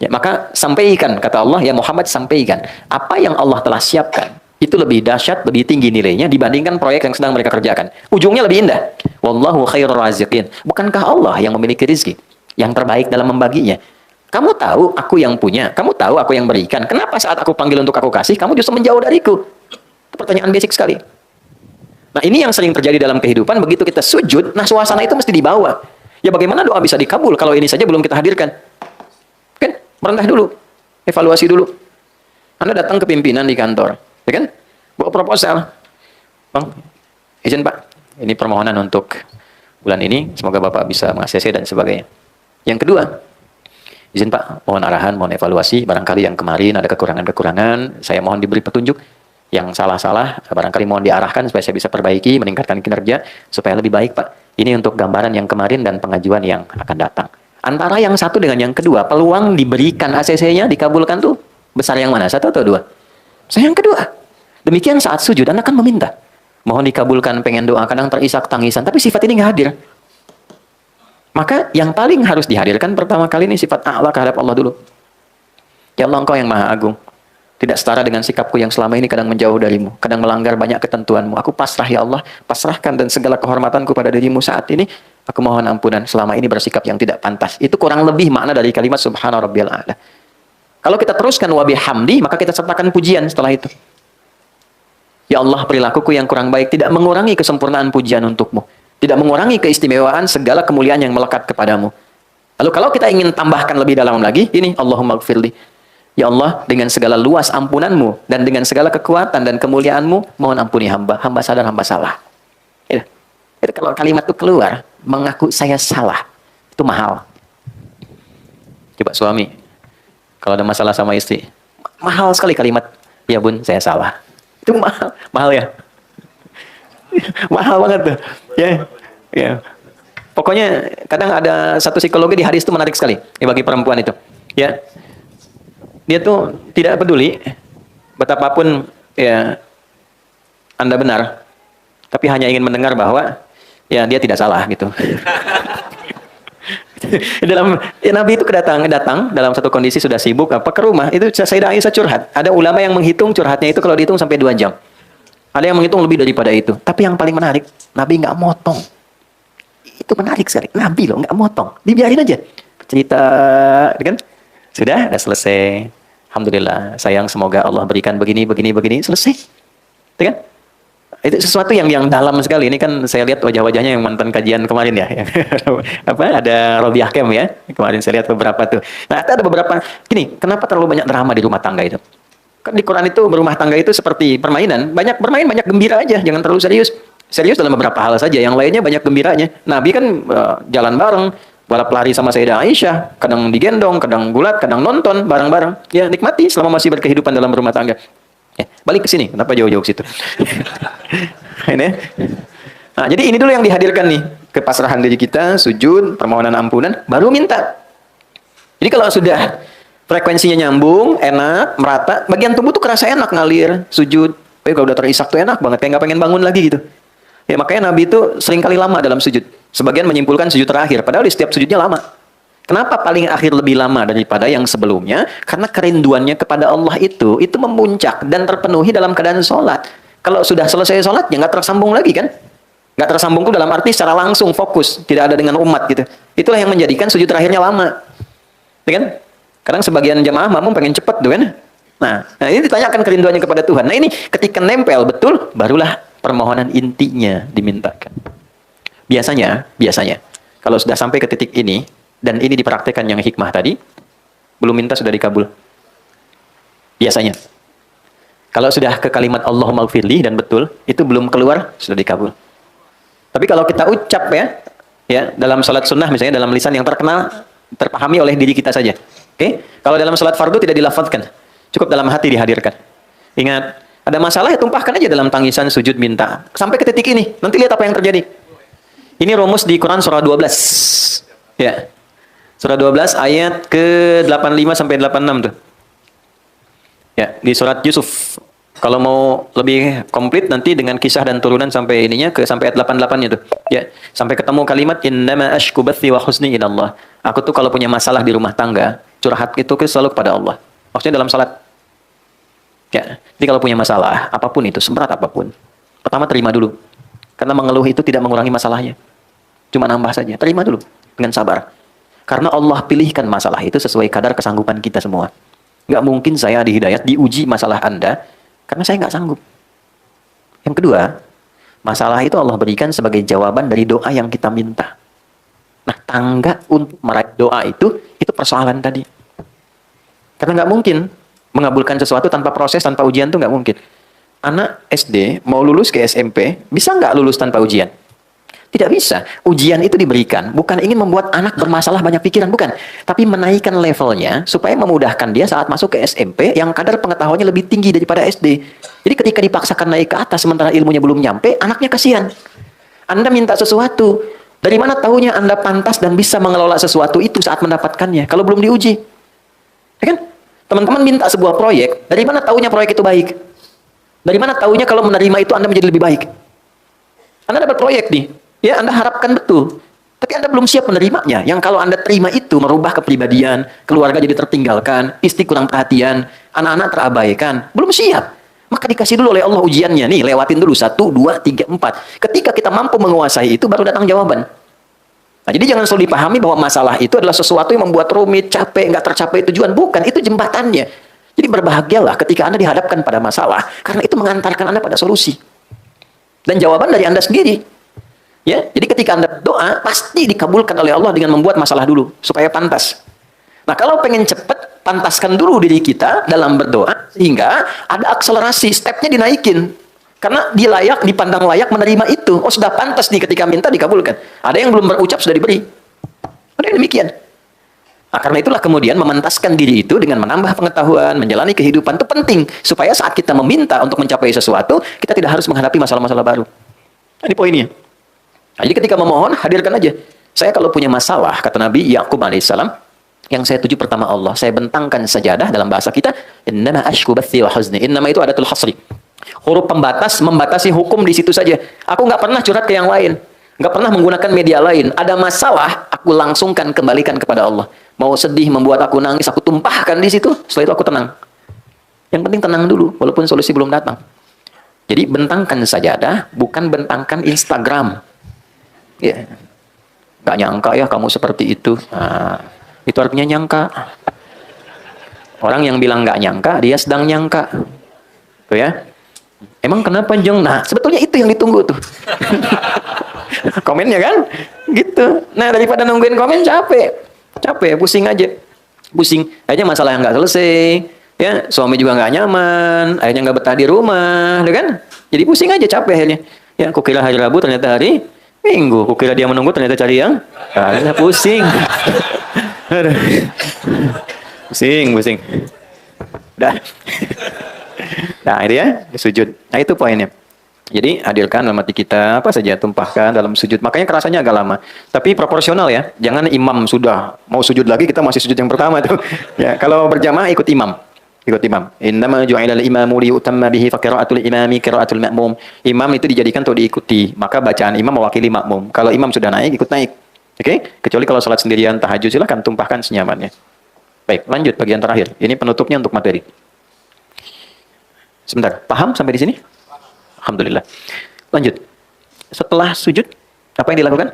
Ya, maka sampaikan, kata Allah, ya Muhammad sampaikan, apa yang Allah telah siapkan, itu lebih dahsyat, lebih tinggi nilainya dibandingkan proyek yang sedang mereka kerjakan. Ujungnya lebih indah. Wallahu khairur raziqin. Bukankah Allah yang memiliki rezeki yang terbaik dalam membaginya? Kamu tahu aku yang punya, kamu tahu aku yang berikan. Kenapa saat aku panggil untuk aku kasih, kamu justru menjauh dariku? Itu pertanyaan basic sekali. Nah, ini yang sering terjadi dalam kehidupan. Begitu kita sujud, nah suasana itu mesti dibawa. Ya bagaimana doa bisa dikabul kalau ini saja belum kita hadirkan? Kan, merendah dulu, evaluasi dulu. Anda datang ke pimpinan di kantor, ya kan? Bawa proposal. Bang, izin Pak, ini permohonan untuk bulan ini, semoga Bapak bisa meng-ACC dan sebagainya. Yang kedua, izin Pak, mohon arahan, mohon evaluasi, barangkali yang kemarin ada kekurangan-kekurangan, saya mohon diberi petunjuk, yang salah-salah, barangkali mohon diarahkan supaya saya bisa perbaiki, meningkatkan kinerja, supaya lebih baik Pak. Ini untuk gambaran yang kemarin dan pengajuan yang akan datang. Antara yang satu dengan yang kedua, peluang diberikan ACC-nya, dikabulkan tuh, besar yang mana? Satu atau dua? Saya yang kedua. Demikian saat sujud, Anda akan meminta. Mohon dikabulkan, pengen doa, kadang terisak tangisan, tapi sifat ini nggak hadir. Maka yang paling harus dihadirkan pertama kali ini sifat a'la kehadap Allah dulu. Ya Allah, Engkau yang maha agung. Tidak setara dengan sikapku yang selama ini kadang menjauh darimu, kadang melanggar banyak ketentuanmu. Aku pasrah ya Allah, pasrahkan dan segala kehormatanku pada dirimu saat ini. Aku mohon ampunan selama ini bersikap yang tidak pantas. Itu kurang lebih makna dari kalimat subhana rabbiyal a'la. Kalau kita teruskan wa bihamdi, maka kita sertakan pujian setelah itu. Ya Allah, perilakuku yang kurang baik tidak mengurangi kesempurnaan pujian untukmu. Tidak mengurangi keistimewaan segala kemuliaan yang melekat kepadamu. Lalu kalau kita ingin tambahkan lebih dalam lagi, ini Allahumma gfirli. Ya Allah, dengan segala luas ampunanmu dan dengan segala kekuatan dan kemuliaanmu, mohon ampuni hamba. Hamba sadar, hamba salah. Itu kalau kalimat itu keluar, mengaku saya salah. Itu mahal. Coba suami, kalau ada masalah sama istri, mahal sekali kalimat, ya bun, saya salah. Itu mahal, mahal ya. Mahal banget tuh. Ya, ya. Pokoknya kadang ada satu psikologi di hadis itu menarik sekali ya, bagi perempuan itu. Ya, dia tuh tidak peduli betapapun ya Anda benar, tapi hanya ingin mendengar bahwa ya dia tidak salah gitu. Dalam ya, Nabi itu datang dalam satu kondisi sudah sibuk apa ke rumah itu Sayyidah Aisyah curhat. Ada ulama yang menghitung curhatnya itu kalau dihitung sampai 2 jam. Ada yang menghitung lebih daripada itu. Tapi yang paling menarik, Nabi nggak motong. Itu menarik sekali. Nabi loh nggak motong, dibiarin aja cerita, kan? Sudah selesai. Alhamdulillah, sayang, semoga Allah berikan begini, selesai. Itu kan? Itu sesuatu yang dalam sekali. Ini kan saya lihat wajah-wajahnya yang mantan kajian kemarin ya. Apa? Ada Robi Hakem ya. Kemarin saya lihat beberapa tuh. Nah, ada beberapa. Gini, kenapa terlalu banyak drama di rumah tangga itu? Kan di Quran itu berumah tangga itu seperti permainan. Banyak bermain, banyak gembira aja. Jangan terlalu serius. Serius dalam beberapa hal saja. Yang lainnya banyak gembiranya. Nabi kan jalan bareng, balap lari sama Sayyidah Aisyah, kadang digendong, kadang gulat, kadang nonton bareng-bareng. Ya, nikmati selama masih berkehidupan dalam rumah tangga. Balik ke sini, kenapa jauh-jauh ke situ? Ini. Nah, jadi ini dulu yang dihadirkan nih, kepasrahan diri kita, sujud, permohonan ampunan, baru minta. Jadi kalau sudah frekuensinya nyambung, enak, merata, bagian tubuh tuh kerasa enak ngalir, sujud. Kalau udah terisak tuh enak banget, kayak nggak pengen bangun lagi gitu. Ya makanya Nabi itu sering kali lama dalam sujud. Sebagian menyimpulkan sujud terakhir, padahal di setiap sujudnya lama. Kenapa paling akhir lebih lama daripada yang sebelumnya? Karena kerinduannya kepada Allah itu memuncak dan terpenuhi dalam keadaan sholat. Kalau sudah selesai sholat, ya nggak tersambung lagi kan? Nggak tersambung tuh dalam arti secara langsung fokus, tidak ada dengan umat gitu. Itulah yang menjadikan sujud terakhirnya lama, ya kan? Kadang sebagian jamaah makmum pengen cepet tuh kan? Nah ini ditanyakan kerinduannya kepada Tuhan. Nah ini ketika nempel betul, barulah permohonan intinya dimintakan. Biasanya kalau sudah sampai ke titik ini dan ini dipraktekkan yang hikmah tadi, belum minta sudah dikabul. Biasanya. Kalau sudah ke kalimat Allahumma gfirli dan betul, itu belum keluar sudah dikabul. Tapi kalau kita ucap ya dalam salat sunnah misalnya dalam lisan yang terkenal, terpahami oleh diri kita saja. Oke? Kalau dalam salat fardu tidak dilafadzkan, cukup dalam hati dihadirkan. Ingat, ada masalah ya tumpahkan aja dalam tangisan sujud minta. Sampai ke titik ini, nanti lihat apa yang terjadi. Ini rumus di Quran surah 12. Ya. Surah 12 ayat ke-85 sampai 86 tuh. Ya, di surat Yusuf. Kalau mau lebih komplit nanti dengan kisah dan turunan sampai ininya sampai ayat 88-nya tuh. Ya, sampai ketemu kalimat innama ashku bathi wa husni ila Allah. Aku tuh kalau punya masalah di rumah tangga, curhat itu selalu kepada Allah. Maksudnya dalam salat. Ya, jadi kalau punya masalah, apapun itu, seberat apapun, pertama terima dulu. Karena mengeluh itu tidak mengurangi masalahnya. Cuma nambah saja. Terima dulu dengan sabar. Karena Allah pilihkan masalah itu sesuai kadar kesanggupan kita semua. Nggak mungkin saya di hidayat diuji masalah Anda, karena saya nggak sanggup. Yang kedua, masalah itu Allah berikan sebagai jawaban dari doa yang kita minta. Nah, tangga untuk meraih doa itu persoalan tadi. Karena nggak mungkin mengabulkan sesuatu tanpa proses, tanpa ujian itu nggak mungkin. Anak SD mau lulus ke SMP, bisa nggak lulus tanpa ujian? Tidak bisa. Ujian itu diberikan bukan ingin membuat anak bermasalah banyak pikiran, bukan. Tapi menaikkan levelnya supaya memudahkan dia saat masuk ke SMP yang kadar pengetahuannya lebih tinggi daripada SD. Jadi ketika dipaksakan naik ke atas sementara ilmunya belum nyampe, anaknya kasihan. Anda minta sesuatu, dari mana tahunya Anda pantas dan bisa mengelola sesuatu itu saat mendapatkannya kalau belum diuji? Ya kan? Teman-teman minta sebuah proyek, dari mana tahunya proyek itu baik? Dari mana tahunya kalau menerima itu Anda menjadi lebih baik? Anda dapat proyek nih. Ya, Anda harapkan betul. Tapi Anda belum siap menerimanya. Yang kalau Anda terima itu merubah kepribadian, keluarga jadi tertinggalkan, istri kurang perhatian, anak-anak terabaikan. Belum siap. Maka dikasih dulu oleh Allah ujiannya. Nih, lewatin dulu. 1, 2, 3, 4. Ketika kita mampu menguasai itu, baru datang jawaban. Nah, jadi jangan selalu dipahami bahwa masalah itu adalah sesuatu yang membuat rumit, capek, nggak tercapai tujuan. Bukan, itu jembatannya. Jadi berbahagialah ketika Anda dihadapkan pada masalah. Karena itu mengantarkan Anda pada solusi. Dan jawaban dari Anda sendiri. Ya, jadi ketika Anda berdoa, pasti dikabulkan oleh Allah dengan membuat masalah dulu, supaya pantas. Nah, kalau pengen cepat, pantaskan dulu diri kita dalam berdoa, sehingga ada akselerasi, stepnya dinaikin. Karena dia layak, dipandang layak menerima itu. Oh, sudah pantas nih ketika minta dikabulkan. Ada yang belum berucap, sudah diberi. Ada yang demikian. Nah, karena itulah kemudian memantaskan diri itu dengan menambah pengetahuan, menjalani kehidupan itu penting. Supaya saat kita meminta untuk mencapai sesuatu, kita tidak harus menghadapi masalah-masalah baru. Nah, ini poinnya. Nah, jadi ketika memohon, hadirkan aja. Saya kalau punya masalah, kata Nabi Ya'qub alaihissalam, yang saya tuju pertama Allah, saya bentangkan sajadah dalam bahasa kita, innama ashku bathi wa huzni. Innama itu adatul hasri. Huruf pembatas, membatasi hukum di situ saja. Aku nggak pernah curhat ke yang lain. Nggak pernah menggunakan media lain. Ada masalah, aku langsungkan kembalikan kepada Allah. Mau sedih, membuat aku nangis, aku tumpahkan di situ. Setelah itu aku tenang. Yang penting tenang dulu, walaupun solusi belum datang. Jadi bentangkan sajadah, bukan bentangkan Instagram. Ya, nggak nyangka ya kamu seperti itu. Nah, itu artinya nyangka. Orang yang bilang nggak nyangka, dia sedang nyangka. Tuh ya. Emang kenapa Jeng? Nah, sebetulnya itu yang ditunggu tuh. Komennya kan? Gitu. Nah, daripada nungguin komen capek, pusing aja. Pusing. Akhirnya masalah yang nggak selesai. Ya, suami juga nggak nyaman. Akhirnya nggak betah di rumah, kan? Jadi pusing aja, capek akhirnya. Ya, aku kira hari Rabu ternyata hari Minggu, kukira dia menunggu, ternyata cari yang pusing. Aduh. Pusing. Udah. Nah, ini ya, sujud. Nah, itu poinnya. Jadi, hadirkan dalam hati kita, apa saja, tumpahkan dalam sujud. Makanya kerasanya agak lama. Tapi proporsional ya. Jangan imam sudah mau sujud lagi, kita masih sujud yang pertama tuh. Ya, kalau berjamaah ikut imam. Ikut imam. Innama ju'ilal imamu liyutamma bihi fa qira'atul imami qira'atul ma'mum. Imam itu dijadikan untuk diikuti. Maka bacaan imam mewakili makmum. Kalau imam sudah naik, ikut naik. Oke? Kecuali kalau salat sendirian tahajud, silakan tumpahkan senyamannya. Baik, lanjut bagian terakhir. Ini penutupnya untuk materi. Sebentar, paham sampai di sini? Alhamdulillah. Lanjut. Setelah sujud, apa yang dilakukan?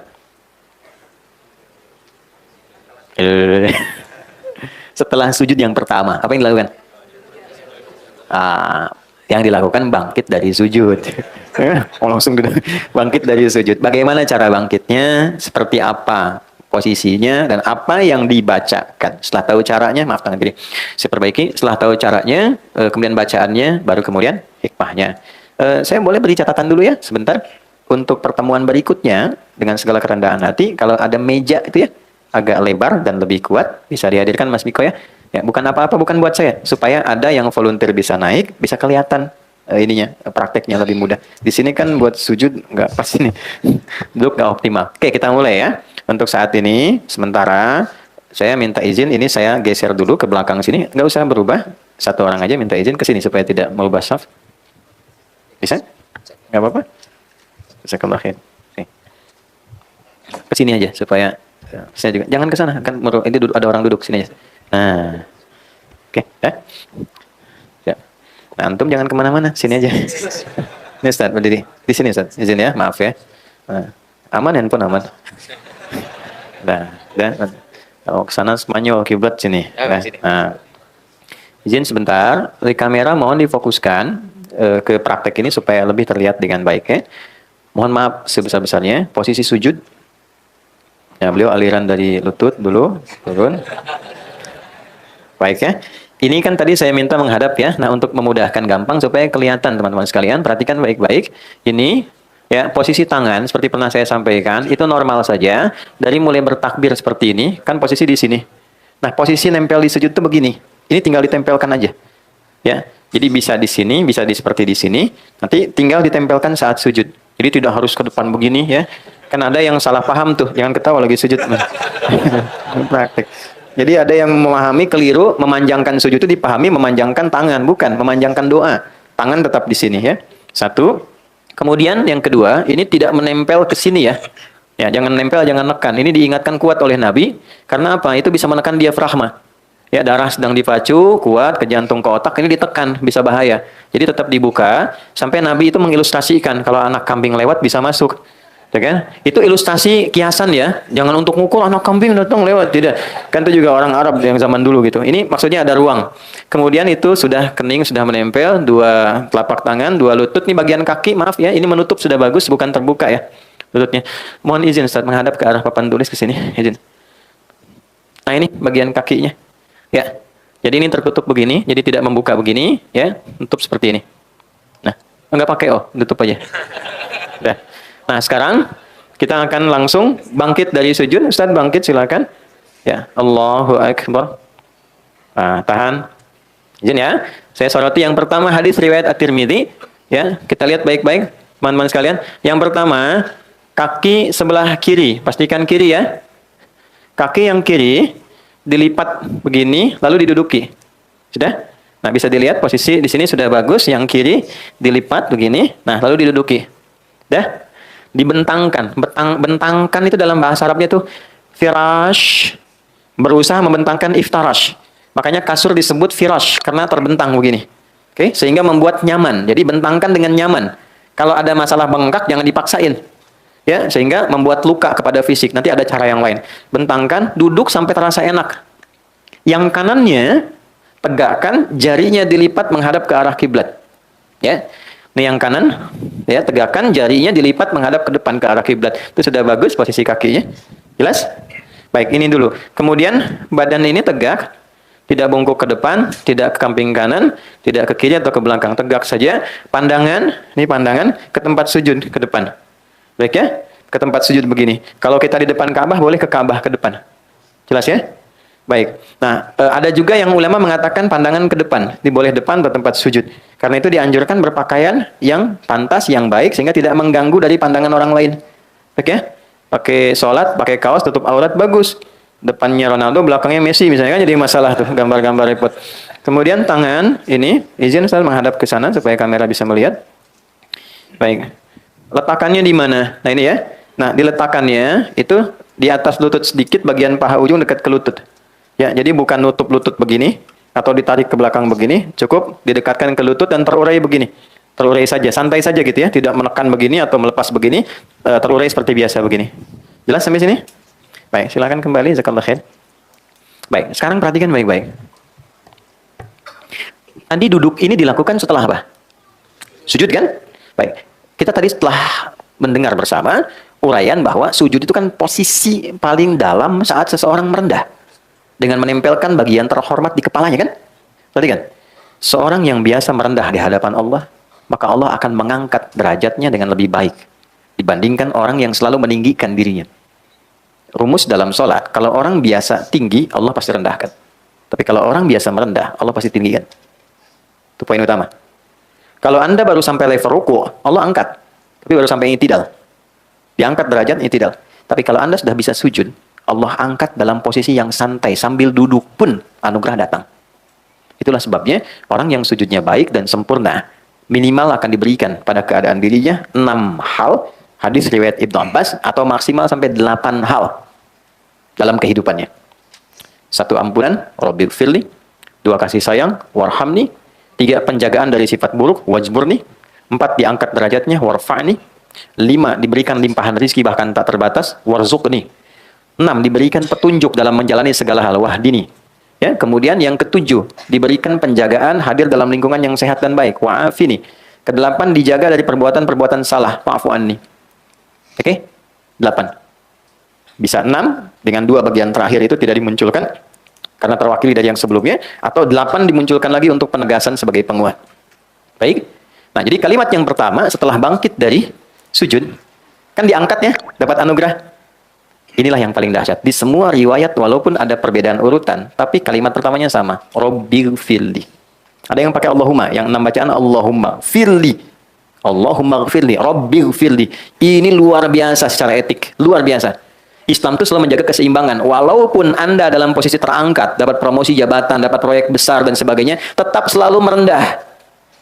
Setelah sujud yang pertama, apa yang dilakukan? Yang dilakukan bangkit dari sujud. Langsung bangkit dari sujud. Bagaimana cara bangkitnya? Seperti apa posisinya dan apa yang dibacakan? Setelah tahu caranya, maaf tangan kiri. Saya perbaiki. Setelah tahu caranya, kemudian bacaannya, baru kemudian hikmahnya. Saya boleh beri catatan dulu ya, sebentar. Untuk pertemuan berikutnya, dengan segala kerendahan hati, kalau ada meja itu ya, agak lebar dan lebih kuat, bisa dihadirkan Mas Miko ya. Ya, bukan apa-apa, bukan buat saya, supaya ada yang volunteer bisa naik, bisa kelihatan ininya, prakteknya lebih mudah. Di sini kan buat sujud nggak pas ini, duduk nggak optimal. Oke, kita mulai ya. Untuk saat ini, sementara saya minta izin, ini saya geser dulu ke belakang sini, nggak usah berubah, satu orang aja minta izin ke sini supaya tidak merubah saf. Bisa? Nggak apa-apa? Bisa kelahin. Ke sini aja supaya saya juga jangan ke sana, kan ini ada orang duduk sini aja. Nah, oke, ya. Nah, antum jangan kemana-mana, sini aja. Ini Ustaz, berdiri di sini Ustaz, izin ya, maaf ya. Nah, aman handphone aman. Nah, kalau ke sana Spanyol kiblat sini. Nah, izin sebentar, dari kamera mohon difokuskan ke praktek ini supaya lebih terlihat dengan baik ya. Mohon maaf sebesar-besarnya, posisi sujud. Ya, beliau aliran dari lutut dulu, turun. Baik ya. Ini kan tadi saya minta menghadap ya. Nah, untuk memudahkan gampang supaya kelihatan teman-teman sekalian, perhatikan baik-baik. Ini ya, posisi tangan seperti pernah saya sampaikan, itu normal saja. Dari mulai bertakbir seperti ini, kan posisi di sini. Nah, posisi nempel di sujud itu begini. Ini tinggal ditempelkan aja. Ya. Jadi bisa di sini, bisa seperti di sini. Nanti tinggal ditempelkan saat sujud. Jadi tidak harus ke depan begini ya. Kan ada yang salah paham tuh, jangan ketawa lagi sujud. Praktek. Jadi ada yang memahami keliru, memanjangkan sujud itu dipahami memanjangkan tangan, bukan memanjangkan doa. Tangan tetap di sini ya. Satu. Kemudian yang kedua, ini tidak menempel ke sini ya. Ya, jangan nempel, jangan nekan. Ini diingatkan kuat oleh Nabi karena apa? Itu bisa menekan diafragma. Ya, darah sedang dipacu, kuat ke jantung ke otak, ini ditekan, bisa bahaya. Jadi tetap dibuka sampai Nabi itu mengilustrasikan kalau anak kambing lewat bisa masuk. Ya kan? Itu ilustrasi kiasan ya. Jangan untuk ngukur anak kambing datang lewat, tidak. Kan itu juga orang Arab yang zaman dulu gitu. Ini maksudnya ada ruang. Kemudian itu sudah kening, sudah menempel, dua telapak tangan, dua lutut. Ini bagian kaki, maaf ya, ini menutup sudah bagus, bukan terbuka ya lututnya. Mohon izin Ustaz menghadap ke arah papan tulis ke sini, izin. Nah, ini bagian kakinya. Ya. Jadi ini tertutup begini, jadi tidak membuka begini, ya. Tutup seperti ini. Nah, enggak pakai tutup aja. Udah. Nah, sekarang kita akan langsung bangkit dari sujud. Ustaz bangkit silakan. Ya, Allahu Akbar. Nah, tahan. Izin ya. Saya soroti yang pertama hadis riwayat At-Tirmidzi. Ya, kita lihat baik-baik teman-teman sekalian. Yang pertama, kaki sebelah kiri. Pastikan kiri ya. Kaki yang kiri dilipat begini lalu diduduki. Sudah? Nah, bisa dilihat posisi di sini sudah bagus. Yang kiri dilipat begini. Nah, lalu diduduki. Dah? Dibentangkan. Bentangkan itu dalam bahasa Arabnya tuh firash. Berusaha membentangkan iftarash. Makanya kasur disebut firash karena terbentang begini. Oke, sehingga membuat nyaman. Jadi bentangkan dengan nyaman. Kalau ada masalah bengkak jangan dipaksain. Ya, sehingga membuat luka kepada fisik. Nanti ada cara yang lain. Bentangkan, duduk sampai terasa enak. Yang kanannya tegakkan, jarinya dilipat menghadap ke arah kiblat. Ya. Ini yang kanan, ya, tegakkan, jarinya dilipat menghadap ke depan ke arah kiblat. Itu sudah bagus posisi kakinya. Jelas? Baik, ini dulu. Kemudian badan ini tegak, tidak bungkuk ke depan, tidak ke samping kanan, tidak ke kiri atau ke belakang, tegak saja. Pandangan, ini pandangan ke tempat sujud ke depan. Baik ya? ke tempat sujud begini. Kalau kita di depan Ka'bah, boleh ke Ka'bah ke depan. Jelas ya? Baik. Nah, ada juga yang ulama mengatakan pandangan ke depan. Ini boleh depan atau tempat sujud. Karena itu dianjurkan berpakaian yang pantas, yang baik, sehingga tidak mengganggu dari pandangan orang lain. Oke? Pakai sholat, pakai kaos, tutup aurat, bagus. Depannya Ronaldo, belakangnya Messi, misalnya kan jadi masalah tuh, gambar-gambar repot. Kemudian tangan, ini, izin saya menghadap ke sana supaya kamera bisa melihat. Baik. Letakannya di mana? Nah ini ya. Nah, diletakannya itu di atas lutut sedikit, bagian paha ujung dekat ke lutut. Ya, jadi bukan nutup lutut begini atau ditarik ke belakang begini, cukup didekatkan ke lutut dan terurai begini. Terurai saja, santai saja gitu ya, tidak menekan begini atau melepas begini, terurai seperti biasa begini. Jelas sampai sini? Baik, silakan kembali, jazakallahu khair. Baik, sekarang perhatikan baik-baik. Tadi duduk ini dilakukan setelah apa? Sujud kan? Baik, kita tadi setelah mendengar bersama uraian bahwa sujud itu kan posisi paling dalam saat seseorang merendah. Dengan menempelkan bagian terhormat di kepalanya kan? Berarti kan? Seorang yang biasa merendah di hadapan Allah, maka Allah akan mengangkat derajatnya dengan lebih baik dibandingkan orang yang selalu meninggikan dirinya. Rumus dalam sholat, kalau orang biasa tinggi, Allah pasti rendahkan. Tapi kalau orang biasa merendah, Allah pasti tinggikan. Itu poin utama. Kalau Anda baru sampai level ruku, Allah angkat. Tapi baru sampai i'tidal. Diangkat derajat i'tidal. Tapi kalau Anda sudah bisa sujud, Allah angkat dalam posisi yang santai, sambil duduk pun anugerah datang. Itulah sebabnya orang yang sujudnya baik dan sempurna, minimal akan diberikan pada keadaan dirinya 6 hal, hadis riwayat Ibnu Abbas, atau maksimal sampai 8 hal dalam kehidupannya. 1 ampunan, Rabbighfirli. 2 kasih sayang, warhamni. 3 penjagaan dari sifat buruk, wajburni. 4 diangkat derajatnya, warfa'ni. 5 diberikan limpahan rizki bahkan tak terbatas, warzuqni. 6 diberikan petunjuk dalam menjalani segala hal, wahdini. Ya, kemudian yang ke-7 diberikan penjagaan hadir dalam lingkungan yang sehat dan baik, wa'afini. Ke-8 dijaga dari perbuatan-perbuatan salah, wa'fu anni. Oke? 8. Bisa 6 dengan 2 bagian terakhir itu tidak dimunculkan karena terwakili dari yang sebelumnya, atau 8 dimunculkan lagi untuk penegasan sebagai penguat. Baik. Nah, jadi kalimat yang pertama setelah bangkit dari sujud kan diangkat ya, dapat anugerah. Inilah yang paling dahsyat. Di semua riwayat, walaupun ada perbedaan urutan, tapi kalimat pertamanya sama. Rabbighfirli. Ada yang pakai Allahumma, yang 6 bacaan Allahumma firli. Allahumma ghfirli, Rabbighfirli. Ini luar biasa secara etik. Luar biasa. Islam itu selalu menjaga keseimbangan. Walaupun Anda dalam posisi terangkat, dapat promosi jabatan, dapat proyek besar dan sebagainya, tetap selalu merendah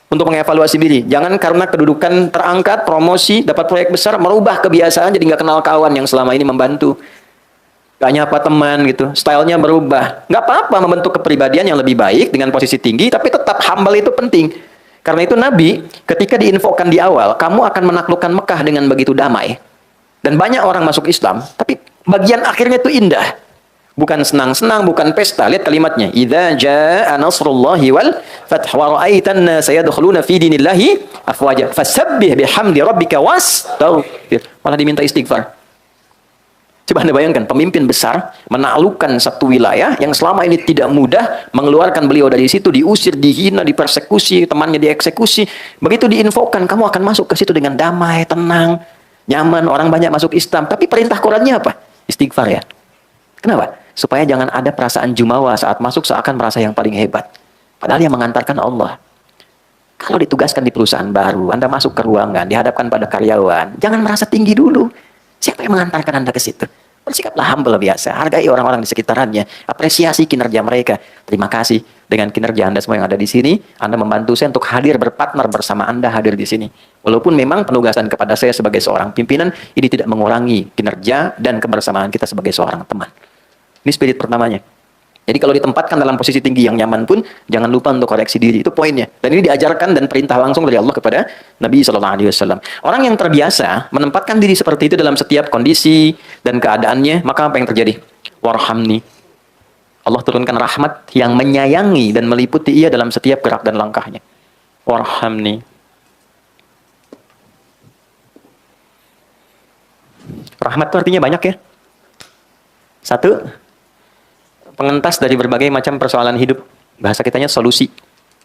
untuk mengevaluasi diri. Jangan karena kedudukan terangkat, promosi, dapat proyek besar, merubah kebiasaan jadi nggak kenal kawan yang selama ini membantu. Gak nyapa teman gitu, stylenya berubah. Nggak apa-apa membentuk kepribadian yang lebih baik dengan posisi tinggi, tapi tetap humble itu penting. Karena itu Nabi ketika diinfokan di awal, kamu akan menaklukkan Mekah dengan begitu damai. Dan banyak orang masuk Islam, tapi bagian akhirnya itu indah. Bukan senang-senang, bukan pesta. Lihat kalimatnya. Idza jaa nasrullahi wal fath wa ra'aitan nasa yadkhuluna fi dinillahi afwaja fasabbih bihamdi rabbika wastaghfir. Malah diminta istighfar. Coba Anda bayangkan, pemimpin besar menaklukkan satu wilayah yang selama ini tidak mudah, mengeluarkan beliau dari situ, diusir, dihina, dipersekusi, temannya dieksekusi. Begitu diinfokan, kamu akan masuk ke situ dengan damai, tenang, nyaman, orang banyak masuk Islam. Tapi perintah Qurannya apa? Istighfar ya. Kenapa? Supaya jangan ada perasaan jumawa saat masuk seakan merasa yang paling hebat. Padahal yang mengantarkan Allah. Kalau ditugaskan di perusahaan baru, Anda masuk ke ruangan, dihadapkan pada karyawan, jangan merasa tinggi dulu. Siapa yang mengantarkan Anda ke situ? Bersikaplah humble biasa. Hargai orang-orang di sekitarannya. Apresiasi kinerja mereka. Terima kasih dengan kinerja Anda semua yang ada di sini. Anda membantu saya untuk hadir berpartner bersama Anda hadir di sini. Walaupun memang penugasan kepada saya sebagai seorang pimpinan, ini tidak mengurangi kinerja dan kebersamaan kita sebagai seorang teman. Ini spirit pertamanya. Jadi kalau ditempatkan dalam posisi tinggi yang nyaman pun, jangan lupa untuk koreksi diri. Itu poinnya. Dan ini diajarkan dan perintah langsung dari Allah kepada Nabi SAW. Orang yang terbiasa menempatkan diri seperti itu dalam setiap kondisi dan keadaannya, maka apa yang terjadi? Warhamni. Allah turunkan rahmat yang menyayangi dan meliputi ia dalam setiap gerak dan langkahnya. Warhamni. Rahmat itu artinya banyak ya. 1, pengentas dari berbagai macam persoalan hidup. Bahasa kitanya solusi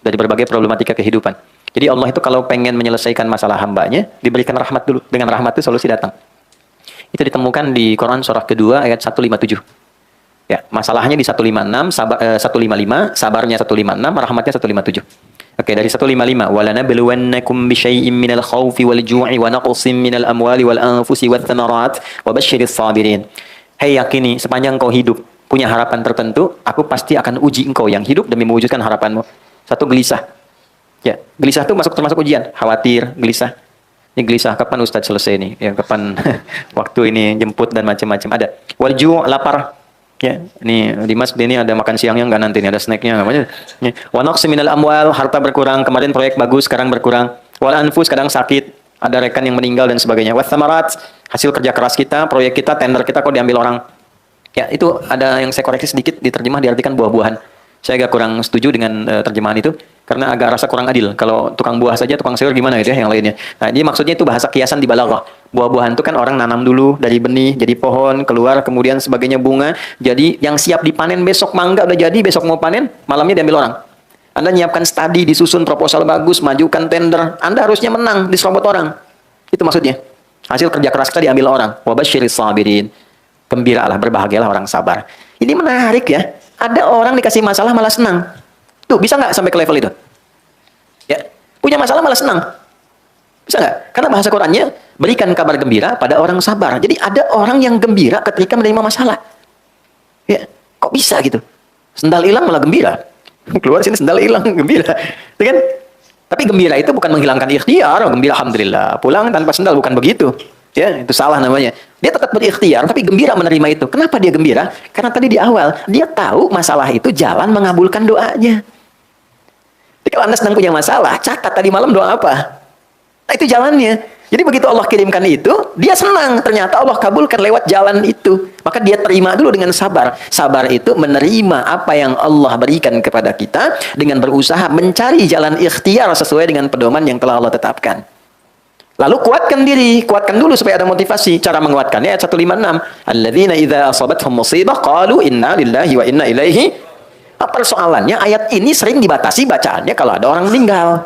dari berbagai problematika kehidupan. Jadi Allah itu kalau pengen menyelesaikan masalah hambanya, diberikan rahmat dulu. Dengan rahmat itu solusi datang. Itu ditemukan di Quran surah kedua ayat 157. Ya, masalahnya di 156, 155, sabarnya 156, rahmatnya 157. Oke, dari 155, walanabluwannakum bisyai'im minal khaufi wal ju'i wa naqsin minal amwali wal anfusi wath thamarat wa basyiris sabirin. Hei yakini, sepanjang kau hidup punya harapan tertentu, aku pasti akan uji engkau yang hidup demi mewujudkan harapanmu. Satu, gelisah. Ya, gelisah itu termasuk ujian, khawatir, gelisah. Ini gelisah, kapan Ustadz selesai nih? Ya, kapan waktu ini jemput dan macam-macam ada. Wal ju', lapar. Ya, ini Dimas ini ada makan siangnya enggak nanti ini ada snacknya namanya. Wa naqsi minal amwal, harta berkurang, kemarin proyek bagus sekarang berkurang. Wal anfus, kadang sakit, ada rekan yang meninggal dan sebagainya. Wath thamarat, hasil kerja keras kita, proyek kita, tender kita kok diambil orang. Ya, itu ada yang saya koreksi sedikit, diterjemah diartikan buah-buahan. Saya agak kurang setuju dengan terjemahan itu karena agak rasa kurang adil. Kalau tukang buah saja, tukang sayur gimana gitu ya yang lainnya. Nah, jadi maksudnya itu bahasa kiasan di balaghah. Buah-buahan itu kan orang nanam dulu dari benih, jadi pohon, keluar, kemudian sebagainya bunga. Jadi yang siap dipanen besok mangga udah jadi, besok mau panen, malamnya diambil orang. Anda nyiapkan studi, disusun proposal bagus, majukan tender, Anda harusnya menang, diserobot orang. Itu maksudnya. Hasil kerja keras kita diambil orang. Wa basyiris sabirin. Gembiralah, berbahagialah orang sabar. Ini menarik ya. Ada orang dikasih masalah malah senang. Tuh, bisa nggak sampai ke level itu? Ya, punya masalah malah senang. Bisa nggak? Karena bahasa Qurannya berikan kabar gembira pada orang sabar. Jadi ada orang yang gembira ketika menerima masalah. Ya, kok bisa gitu? Sendal hilang malah gembira. Keluar sini sendal hilang gembira. Itu kan? Tapi gembira itu bukan menghilangkan ikhtiar. Gembira alhamdulillah. Pulang tanpa sendal bukan begitu. Ya, itu salah namanya. Dia tetap berikhtiar, tapi gembira menerima itu. Kenapa dia gembira? Karena tadi di awal, dia tahu masalah itu jalan mengabulkan doanya. Jadi kalau Anda sedang punya masalah, catat tadi malam doa apa? Nah, itu jalannya. Jadi begitu Allah kirimkan itu, dia senang. Ternyata Allah kabulkan lewat jalan itu. Maka dia terima dulu dengan sabar. Sabar itu menerima apa yang Allah berikan kepada kita dengan berusaha mencari jalan ikhtiar sesuai dengan pedoman yang telah Allah tetapkan. Lalu kuatkan diri, kuatkan dulu supaya ada motivasi. Cara menguatkannya ayat 156. Alladzina idza asabathum musibah qalu inna lillahi wa inna ilaihi. Persoalannya ayat ini sering dibatasi bacaannya kalau ada orang meninggal.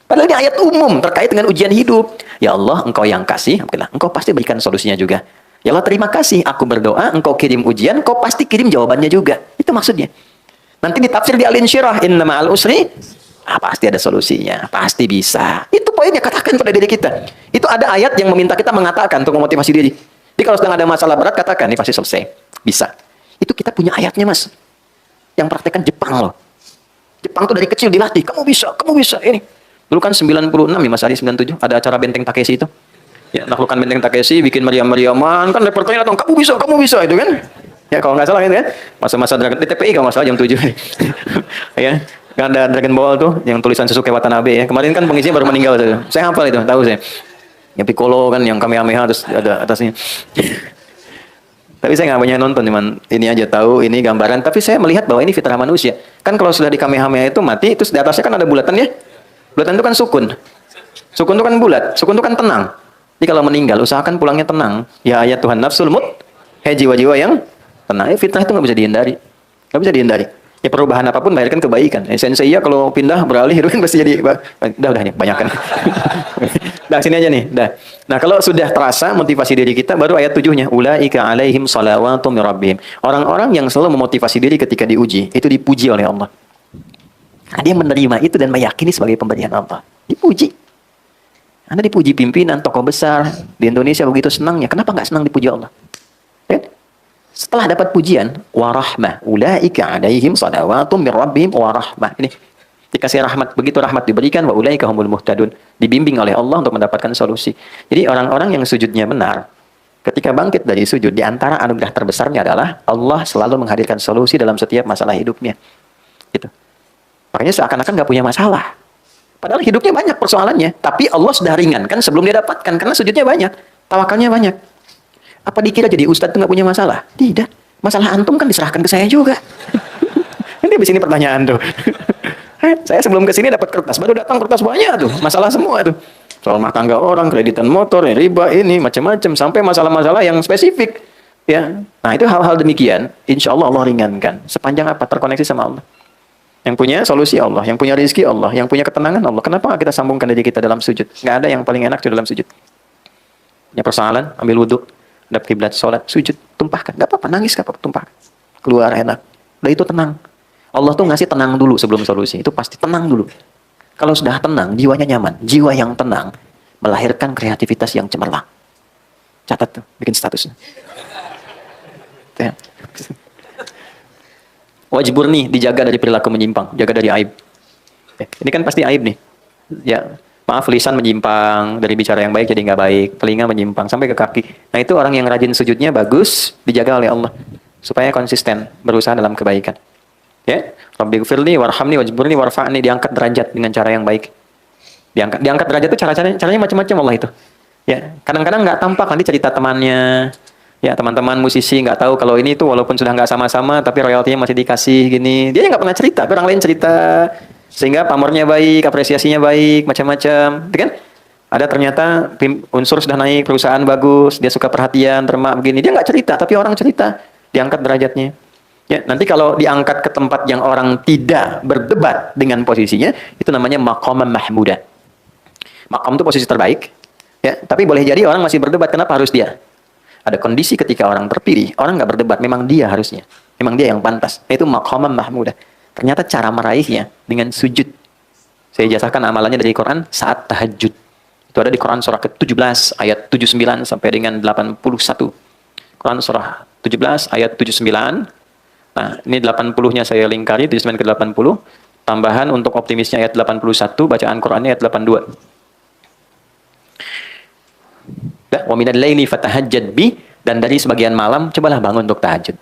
Padahal ini ayat umum terkait dengan ujian hidup. Ya Allah, Engkau yang kasih, Engkau pasti berikan solusinya juga. Ya Allah, terima kasih, aku berdoa, Engkau kirim ujian, Engkau pasti kirim jawabannya juga. Itu maksudnya. Nanti ditafsir di Al-Insyirah, inna ma'al usri, pasti ada solusinya, pasti bisa. Itu poinnya, katakan pada diri kita. Itu ada ayat yang meminta kita mengatakan untuk memotivasi diri. Jadi kalau sedang ada masalah berat, katakan, ini pasti selesai. Bisa. Itu kita punya ayatnya, Mas. Yang praktekkan Jepang loh. Jepang tuh dari kecil dilatih, kamu bisa, ini. Dulu kan 96 ya Mas Adi, 97, ada acara Benteng Takeshi itu. Ya, naklukan Benteng Takeshi, bikin meriam-meriaman, kan reporternya datang, kamu bisa, itu kan. Ya kalau nggak salah itu kan. Masa-masa Dragon, di TPI kalau nggak salah jam 7. Ya. Kan ada Dragon Ball tuh yang tulisan Sasuke Watanabe ya. Kemarin kan pengisinya baru meninggal tuh. Saya hafal itu, tahu saya. Yang Piccolo kan yang Kamehameha terus ada atasnya. Tapi saya nggak banyak nonton, cuman ini aja tahu ini gambaran. Tapi saya melihat bahwa ini fitrah manusia. Kan kalau sudah di Kamehameha itu mati, terus di atasnya kan ada bulatan ya. Bulatan itu kan sukun. Sukun itu kan bulat, sukun itu kan tenang. Jadi kalau meninggal usahakan pulangnya tenang. Ya ayat Tuhan nafsul mut. Hei jiwa-jiwa yang tenang. Fitnah itu nggak bisa dihindari. Nggak bisa dihindari. Ya perubahan apapun melahirkan kebaikan. Sensei ya kalau pindah beralih itu kan pasti jadi udah banyak kan. Dah sini aja nih, dah. Nah, kalau sudah terasa motivasi diri kita baru ayat 7-nya ulaika alaihim shalawatum mir rabbihim. Orang-orang yang selalu memotivasi diri ketika diuji, itu dipuji oleh Allah. Nah, dia menerima itu dan meyakini sebagai pemberian Allah. Dipuji. Anda dipuji pimpinan tokoh besar di Indonesia begitu senangnya. Kenapa nggak senang dipuji Allah? Setelah dapat pujian, warahmah, ulaika alaihim shalawatum mir rabbihim warahmah. Ini dikasih rahmat, begitu rahmat diberikan, wa ulaika humul muhtadun, dibimbing oleh Allah untuk mendapatkan solusi. Jadi orang-orang yang sujudnya benar, ketika bangkit dari sujud, di antara anugerah terbesarnya adalah Allah selalu menghadirkan solusi dalam setiap masalah hidupnya. Gitu. Makanya seakan-akan nggak punya masalah. Padahal hidupnya banyak persoalannya, tapi Allah sudah ringankan sebelum dia dapatkan karena sujudnya banyak, tawakalnya banyak. Apa dikira jadi ustadz itu nggak punya masalah? Tidak. Masalah antum kan diserahkan ke saya juga. Nanti habis ini pertanyaan tuh. Saya sebelum ke sini dapat kertas, baru datang kertas banyak tuh. Masalah semua tuh. Soal rumah tangga orang, kreditan motor, riba ini, macam-macam. Sampai masalah-masalah yang spesifik. Ya. Nah itu hal-hal demikian, insya Allah Allah ringankan. Sepanjang apa? Terkoneksi sama Allah. Yang punya solusi Allah, yang punya rezeki Allah, yang punya ketenangan Allah. Kenapa nggak kita sambungkan diri kita dalam sujud? Nggak ada yang paling enak di dalam sujud. Punya persoalan, ambil wudhu. hadap kiblat, sholat, sujud, tumpahkan. Gak apa-apa, nangis gak apa-apa, tumpahkan. Keluar enak. Udah itu tenang. Allah tuh ngasih tenang dulu sebelum solusi. Itu pasti tenang dulu. Kalau sudah tenang, jiwanya nyaman. Jiwa yang tenang melahirkan kreativitas yang cemerlang. Catat tuh, bikin statusnya. Wajibur nih, dijaga dari perilaku menyimpang, jaga dari aib. Ini kan pasti aib nih. Ya, maaf, lisan menyimpang dari bicara yang baik jadi nggak baik, telinga menyimpang sampai ke kaki. Nah itu orang yang rajin sujudnya bagus, dijaga oleh Allah supaya konsisten berusaha dalam kebaikan. Ya, Rabbighfirli warhamni wajburni warfa'ni, diangkat derajat dengan cara yang baik. Diangkat derajat itu caranya macam-macam Allah itu. Ya, kadang-kadang nggak tampak, nanti cerita temannya. Ya, teman-teman musisi nggak tahu kalau ini tuh walaupun sudah nggak sama-sama tapi royaltinya masih dikasih gini. Dia nggak pernah cerita, tapi orang lain cerita. Sehingga pamornya baik, apresiasinya baik, macam-macam. Gitu kan? Ada ternyata unsur sudah naik, perusahaan bagus, dia suka perhatian, termak begini. Dia nggak cerita, tapi orang cerita. Diangkat derajatnya. Ya, nanti kalau diangkat ke tempat yang orang tidak berdebat dengan posisinya, itu namanya maqaman mahmudah. Maqam itu posisi terbaik. Ya, tapi boleh jadi orang masih berdebat, kenapa harus dia? Ada kondisi ketika orang terpilih, orang nggak berdebat, memang dia harusnya. Memang dia yang pantas. Itu maqaman mahmudah. Ternyata cara meraihnya dengan sujud. Saya jasahkan amalannya dari Quran saat tahajud. Itu ada di Quran surah ke-17 ayat 79 sampai dengan 81. Quran surah 17 ayat 79. Nah, ini 80-nya saya lingkari, 79 ke 80. Tambahan untuk optimisnya ayat 81, bacaan Qurannya ayat 82. Wa minal laili fatahajjad bi, dan dari sebagian malam cobalah bangun untuk tahajud.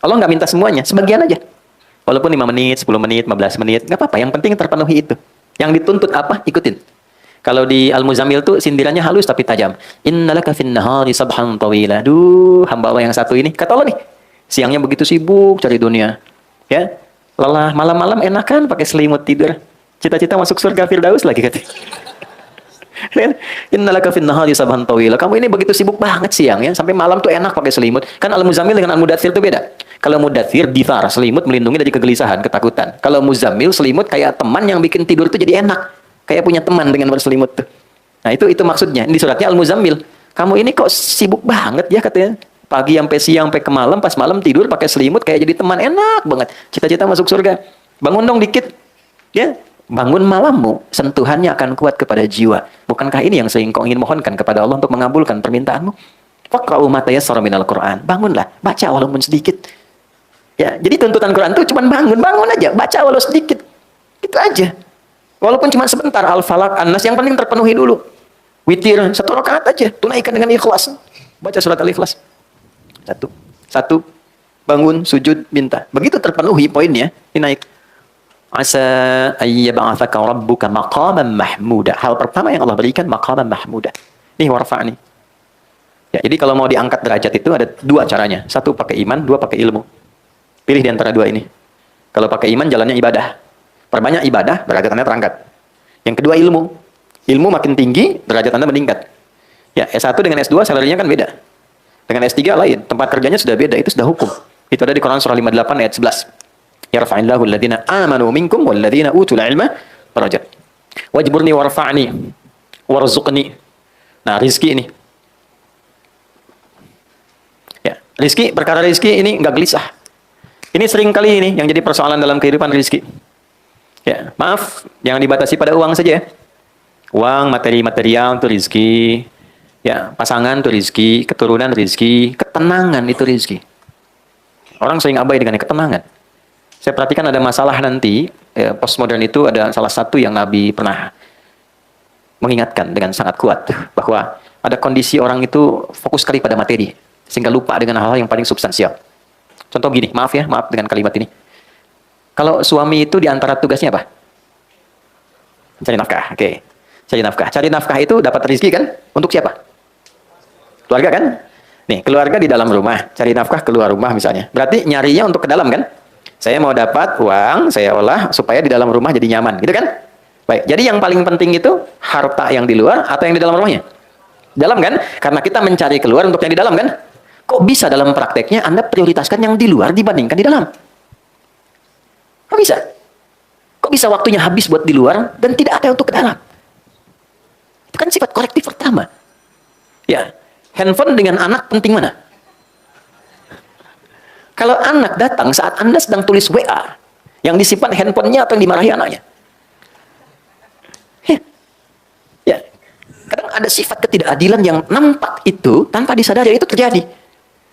Allah nggak minta semuanya, sebagian aja. Walaupun 5 menit, 10 menit, 15 menit, nggak apa-apa, yang penting terpenuhi itu. Yang dituntut apa? Ikutin. Kalau di Al-Muzammil tuh sindirannya halus tapi tajam. Innalaka fin nahari sabhan tawila. Duh, hamba Allah yang satu ini. Kata Allah nih, siangnya begitu sibuk cari dunia. Ya, lelah, malam-malam enakan pakai selimut tidur. Cita-cita masuk surga Firdaus lagi katanya. Innalaka fin nahari sabhan tawila. Kamu ini begitu sibuk banget siang ya, sampai malam tuh enak pakai selimut. Kan Al-Muzammil dengan Al-Mudaththir itu beda. Kalau Mudaththir dithar, selimut melindungi dari kegelisahan, ketakutan. Kalau Muzammil, selimut kayak teman yang bikin tidur itu jadi enak. Kayak punya teman dengan berselimut tuh. Nah, itu maksudnya. Di suratnya Al-Muzammil. Kamu ini kok sibuk banget ya katanya. Pagi sampai siang sampai ke malam, pas malam tidur pakai selimut kayak jadi teman, enak banget. Cita-cita masuk surga. Bangun dong dikit. Ya. Bangun malammu, sentuhannya akan kuat kepada jiwa. Bukankah ini yang sering kau ingin mohonkan kepada Allah untuk mengabulkan permintaanmu? Faqra'u ma tayassara minal Qur'an. Bangunlah, baca walaupun sedikit. Ya, jadi tuntutan Quran itu cuma bangun aja, baca walau sedikit. Itu aja. Walaupun cuma sebentar, Al-Falaq, An-Nas, yang penting terpenuhi dulu. Witir, 1 rakaat aja, tunaikan dengan ikhlas. Baca surat Al-Ikhlas. Satu. Bangun, sujud, minta. Begitu terpenuhi poinnya, ini naik. Asa ayyab'atsaka rabbuka maqaman mahmuda. Hal pertama yang Allah berikan maqaman mahmuda. Nih warfa'ni. Ya, jadi kalau mau diangkat derajat itu ada 2 caranya. 1 pakai iman, 2 pakai ilmu. Pilih di antara 2 ini. Kalau pakai iman jalannya ibadah. Perbanyak ibadah, derajat Anda terangkat. Yang kedua ilmu. Ilmu makin tinggi, derajat Anda meningkat. Ya, S1 dengan S2 salarinya kan beda. Dengan S3 lain, tempat kerjanya sudah beda, itu sudah hukum. Itu ada di Quran surah 58 ayat 11. Yarfa'illahu alladhina amanu minkum walladhina utul ilma darajat. Wajburni warfa'ni warzuqni. Nah, rizki ini. Ya, perkara rizki ini enggak gelisah. Ini sering kali ini yang jadi persoalan dalam kehidupan rizki. Ya, maaf, jangan dibatasi pada uang saja ya. Uang, materi-material itu rizki. Ya, pasangan itu rizki, keturunan rizki, ketenangan itu rizki. Orang sering abai dengan ketenangan. Saya perhatikan ada masalah nanti, ya, postmodern itu ada salah satu yang Nabi pernah mengingatkan dengan sangat kuat. Bahwa ada kondisi orang itu fokus sekali pada materi. Sehingga lupa dengan hal-hal yang paling substansial. Contoh gini, maaf dengan kalimat ini. Kalau suami itu di antara tugasnya apa? Cari nafkah, oke. Cari nafkah. Cari nafkah itu dapat rezeki kan? Untuk siapa? Keluarga kan? Nih, keluarga di dalam rumah. Cari nafkah keluar rumah misalnya. Berarti nyarinya untuk ke dalam kan? Saya mau dapat uang, saya olah supaya di dalam rumah jadi nyaman. Gitu kan? Baik, jadi yang paling penting itu harta yang di luar atau yang di dalam rumahnya? Dalam kan? Karena kita mencari keluar untuk yang di dalam kan? Kok bisa dalam prakteknya Anda prioritaskan yang di luar dibandingkan di dalam? Kok bisa? Kok bisa waktunya habis buat di luar dan tidak ada untuk ke dalam? Itu kan sifat korektif pertama. Ya, Handphone dengan anak penting mana? Kalau anak datang saat Anda sedang tulis WA, yang disimpan handphonenya atau yang dimarahi anaknya? Ya, kadang ada sifat ketidakadilan yang nampak itu tanpa disadari itu terjadi.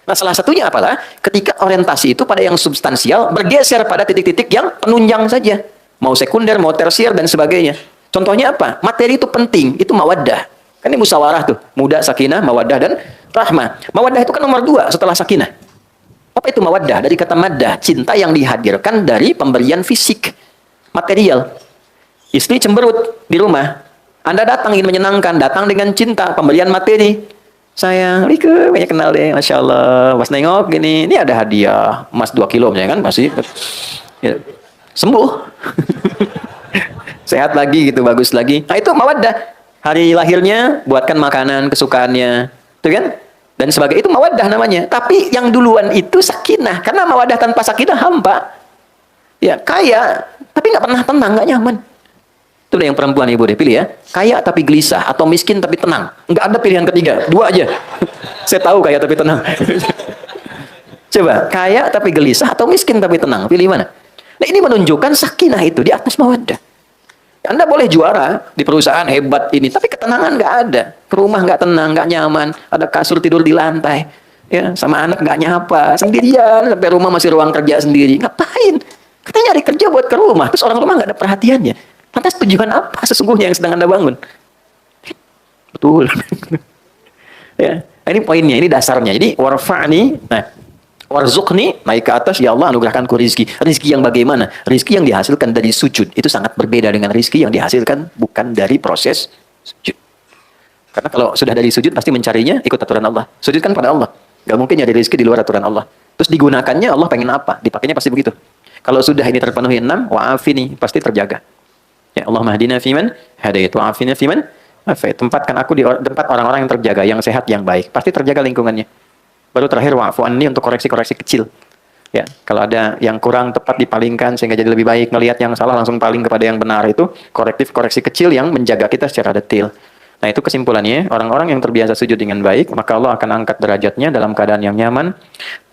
Nah, salah satunya apalah? Ketika orientasi itu pada yang substansial bergeser pada titik-titik yang penunjang saja. Mau sekunder, mau tersier, dan sebagainya. Contohnya apa? Materi itu penting, itu mawaddah. Kan ini musyawarah tuh. Muda, sakinah, mawaddah, dan rahmah. Mawaddah itu kan nomor 2 setelah sakinah. Apa itu mawaddah? Dari kata maddah, cinta yang dihadirkan dari pemberian fisik, material. Istri cemberut di rumah. Anda datang ingin menyenangkan, datang dengan cinta, pemberian materi. Sayang, Rike, banyak kenal deh, Masya Allah. Pas nengok gini, ini ada hadiah, emas 2 kilo, kan? Masih ya, sembuh. Sehat lagi gitu, bagus lagi. Nah itu mawaddah. Hari lahirnya, buatkan makanan kesukaannya. Itu kan? Dan sebagai itu mawaddah namanya. Tapi yang duluan itu sakinah. Karena mawaddah tanpa sakinah hampa. Ya, kaya, tapi nggak pernah tenang, nggak nyaman. Itu yang perempuan ibu deh, pilih ya. Kaya tapi gelisah, atau miskin tapi tenang. Nggak ada pilihan ketiga, 2 aja. Saya tahu kaya tapi tenang. Coba, kaya tapi gelisah, atau miskin tapi tenang. Pilih mana? Nah ini menunjukkan sakinah itu di atas mawaddah. Anda boleh juara di perusahaan hebat ini, tapi ketenangan nggak ada. Ke rumah nggak tenang, nggak nyaman. Ada kasur tidur di lantai. Ya, sama anak nggak nyapa. Sendirian, sampai rumah masih ruang kerja sendiri. Ngapain? Kita nyari kerja buat ke rumah. Terus orang rumah nggak ada perhatiannya. Lantas tujuan apa sesungguhnya yang sedang Anda bangun? Betul. Ya, ini poinnya, ini dasarnya. Jadi, warfa'ni, nah, warzuqni, naik ke atas, ya Allah anugerahkanku rizki. Rizki yang bagaimana? Rizki yang dihasilkan dari sujud. Itu sangat berbeda dengan rizki yang dihasilkan bukan dari proses sujud. Karena kalau sudah dari sujud, pasti mencarinya ikut aturan Allah. Sujud kan pada Allah. Gak mungkin nyari rizki di luar aturan Allah. Terus digunakannya, Allah pengen apa? Dipakainya pasti begitu. Kalau sudah ini terpenuhi 6, wa'afini, pasti terjaga. Ya Allah mahdina fiman, hadaitu wa'afina fiman, tempatkan aku di tempat orang-orang yang terjaga, yang sehat, yang baik. Pasti terjaga lingkungannya. Baru terakhir wa'fu anni untuk koreksi-koreksi kecil. Ya, kalau ada yang kurang tepat dipalingkan sehingga jadi lebih baik, ngelihat yang salah langsung paling kepada yang benar, itu korektif koreksi kecil yang menjaga kita secara detail. Nah, itu kesimpulannya, orang-orang yang terbiasa sujud dengan baik, maka Allah akan angkat derajatnya dalam keadaan yang nyaman,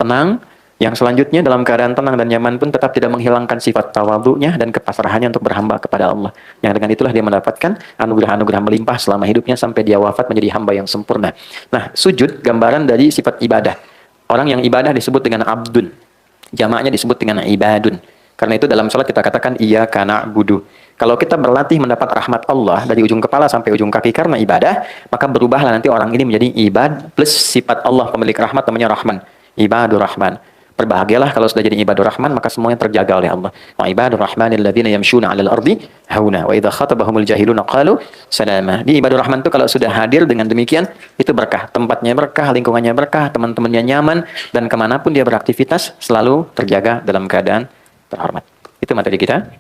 tenang. Yang selanjutnya dalam keadaan tenang dan nyaman pun tetap tidak menghilangkan sifat tawadhu'nya dan kepasrahannya untuk berhamba kepada Allah. Yang dengan itulah dia mendapatkan anugerah-anugerah melimpah selama hidupnya sampai dia wafat menjadi hamba yang sempurna. Nah, sujud gambaran dari sifat ibadah. Orang yang ibadah disebut dengan abdun. Jamaknya disebut dengan ibadun. Karena itu dalam salat kita katakan iyyaka na'budu. Kalau kita berlatih mendapat rahmat Allah dari ujung kepala sampai ujung kaki karena ibadah, maka berubahlah nanti orang ini menjadi ibad plus sifat Allah pemilik rahmat namanya Rahman. Ibadur Rahman. Berbahagialah kalau sudah jadi ibadur rahman, maka semuanya terjaga oleh Allah. Wa ibadur rahmanil ladzina yamshuna 'alal ardi hauna wa idza khatabahumul jahiluna qalu salama. Di ibadur rahman itu kalau sudah hadir dengan demikian, itu berkah. Tempatnya berkah, lingkungannya berkah, teman-temannya nyaman, dan kemanapun dia beraktivitas selalu terjaga dalam keadaan terhormat. Itu materi kita.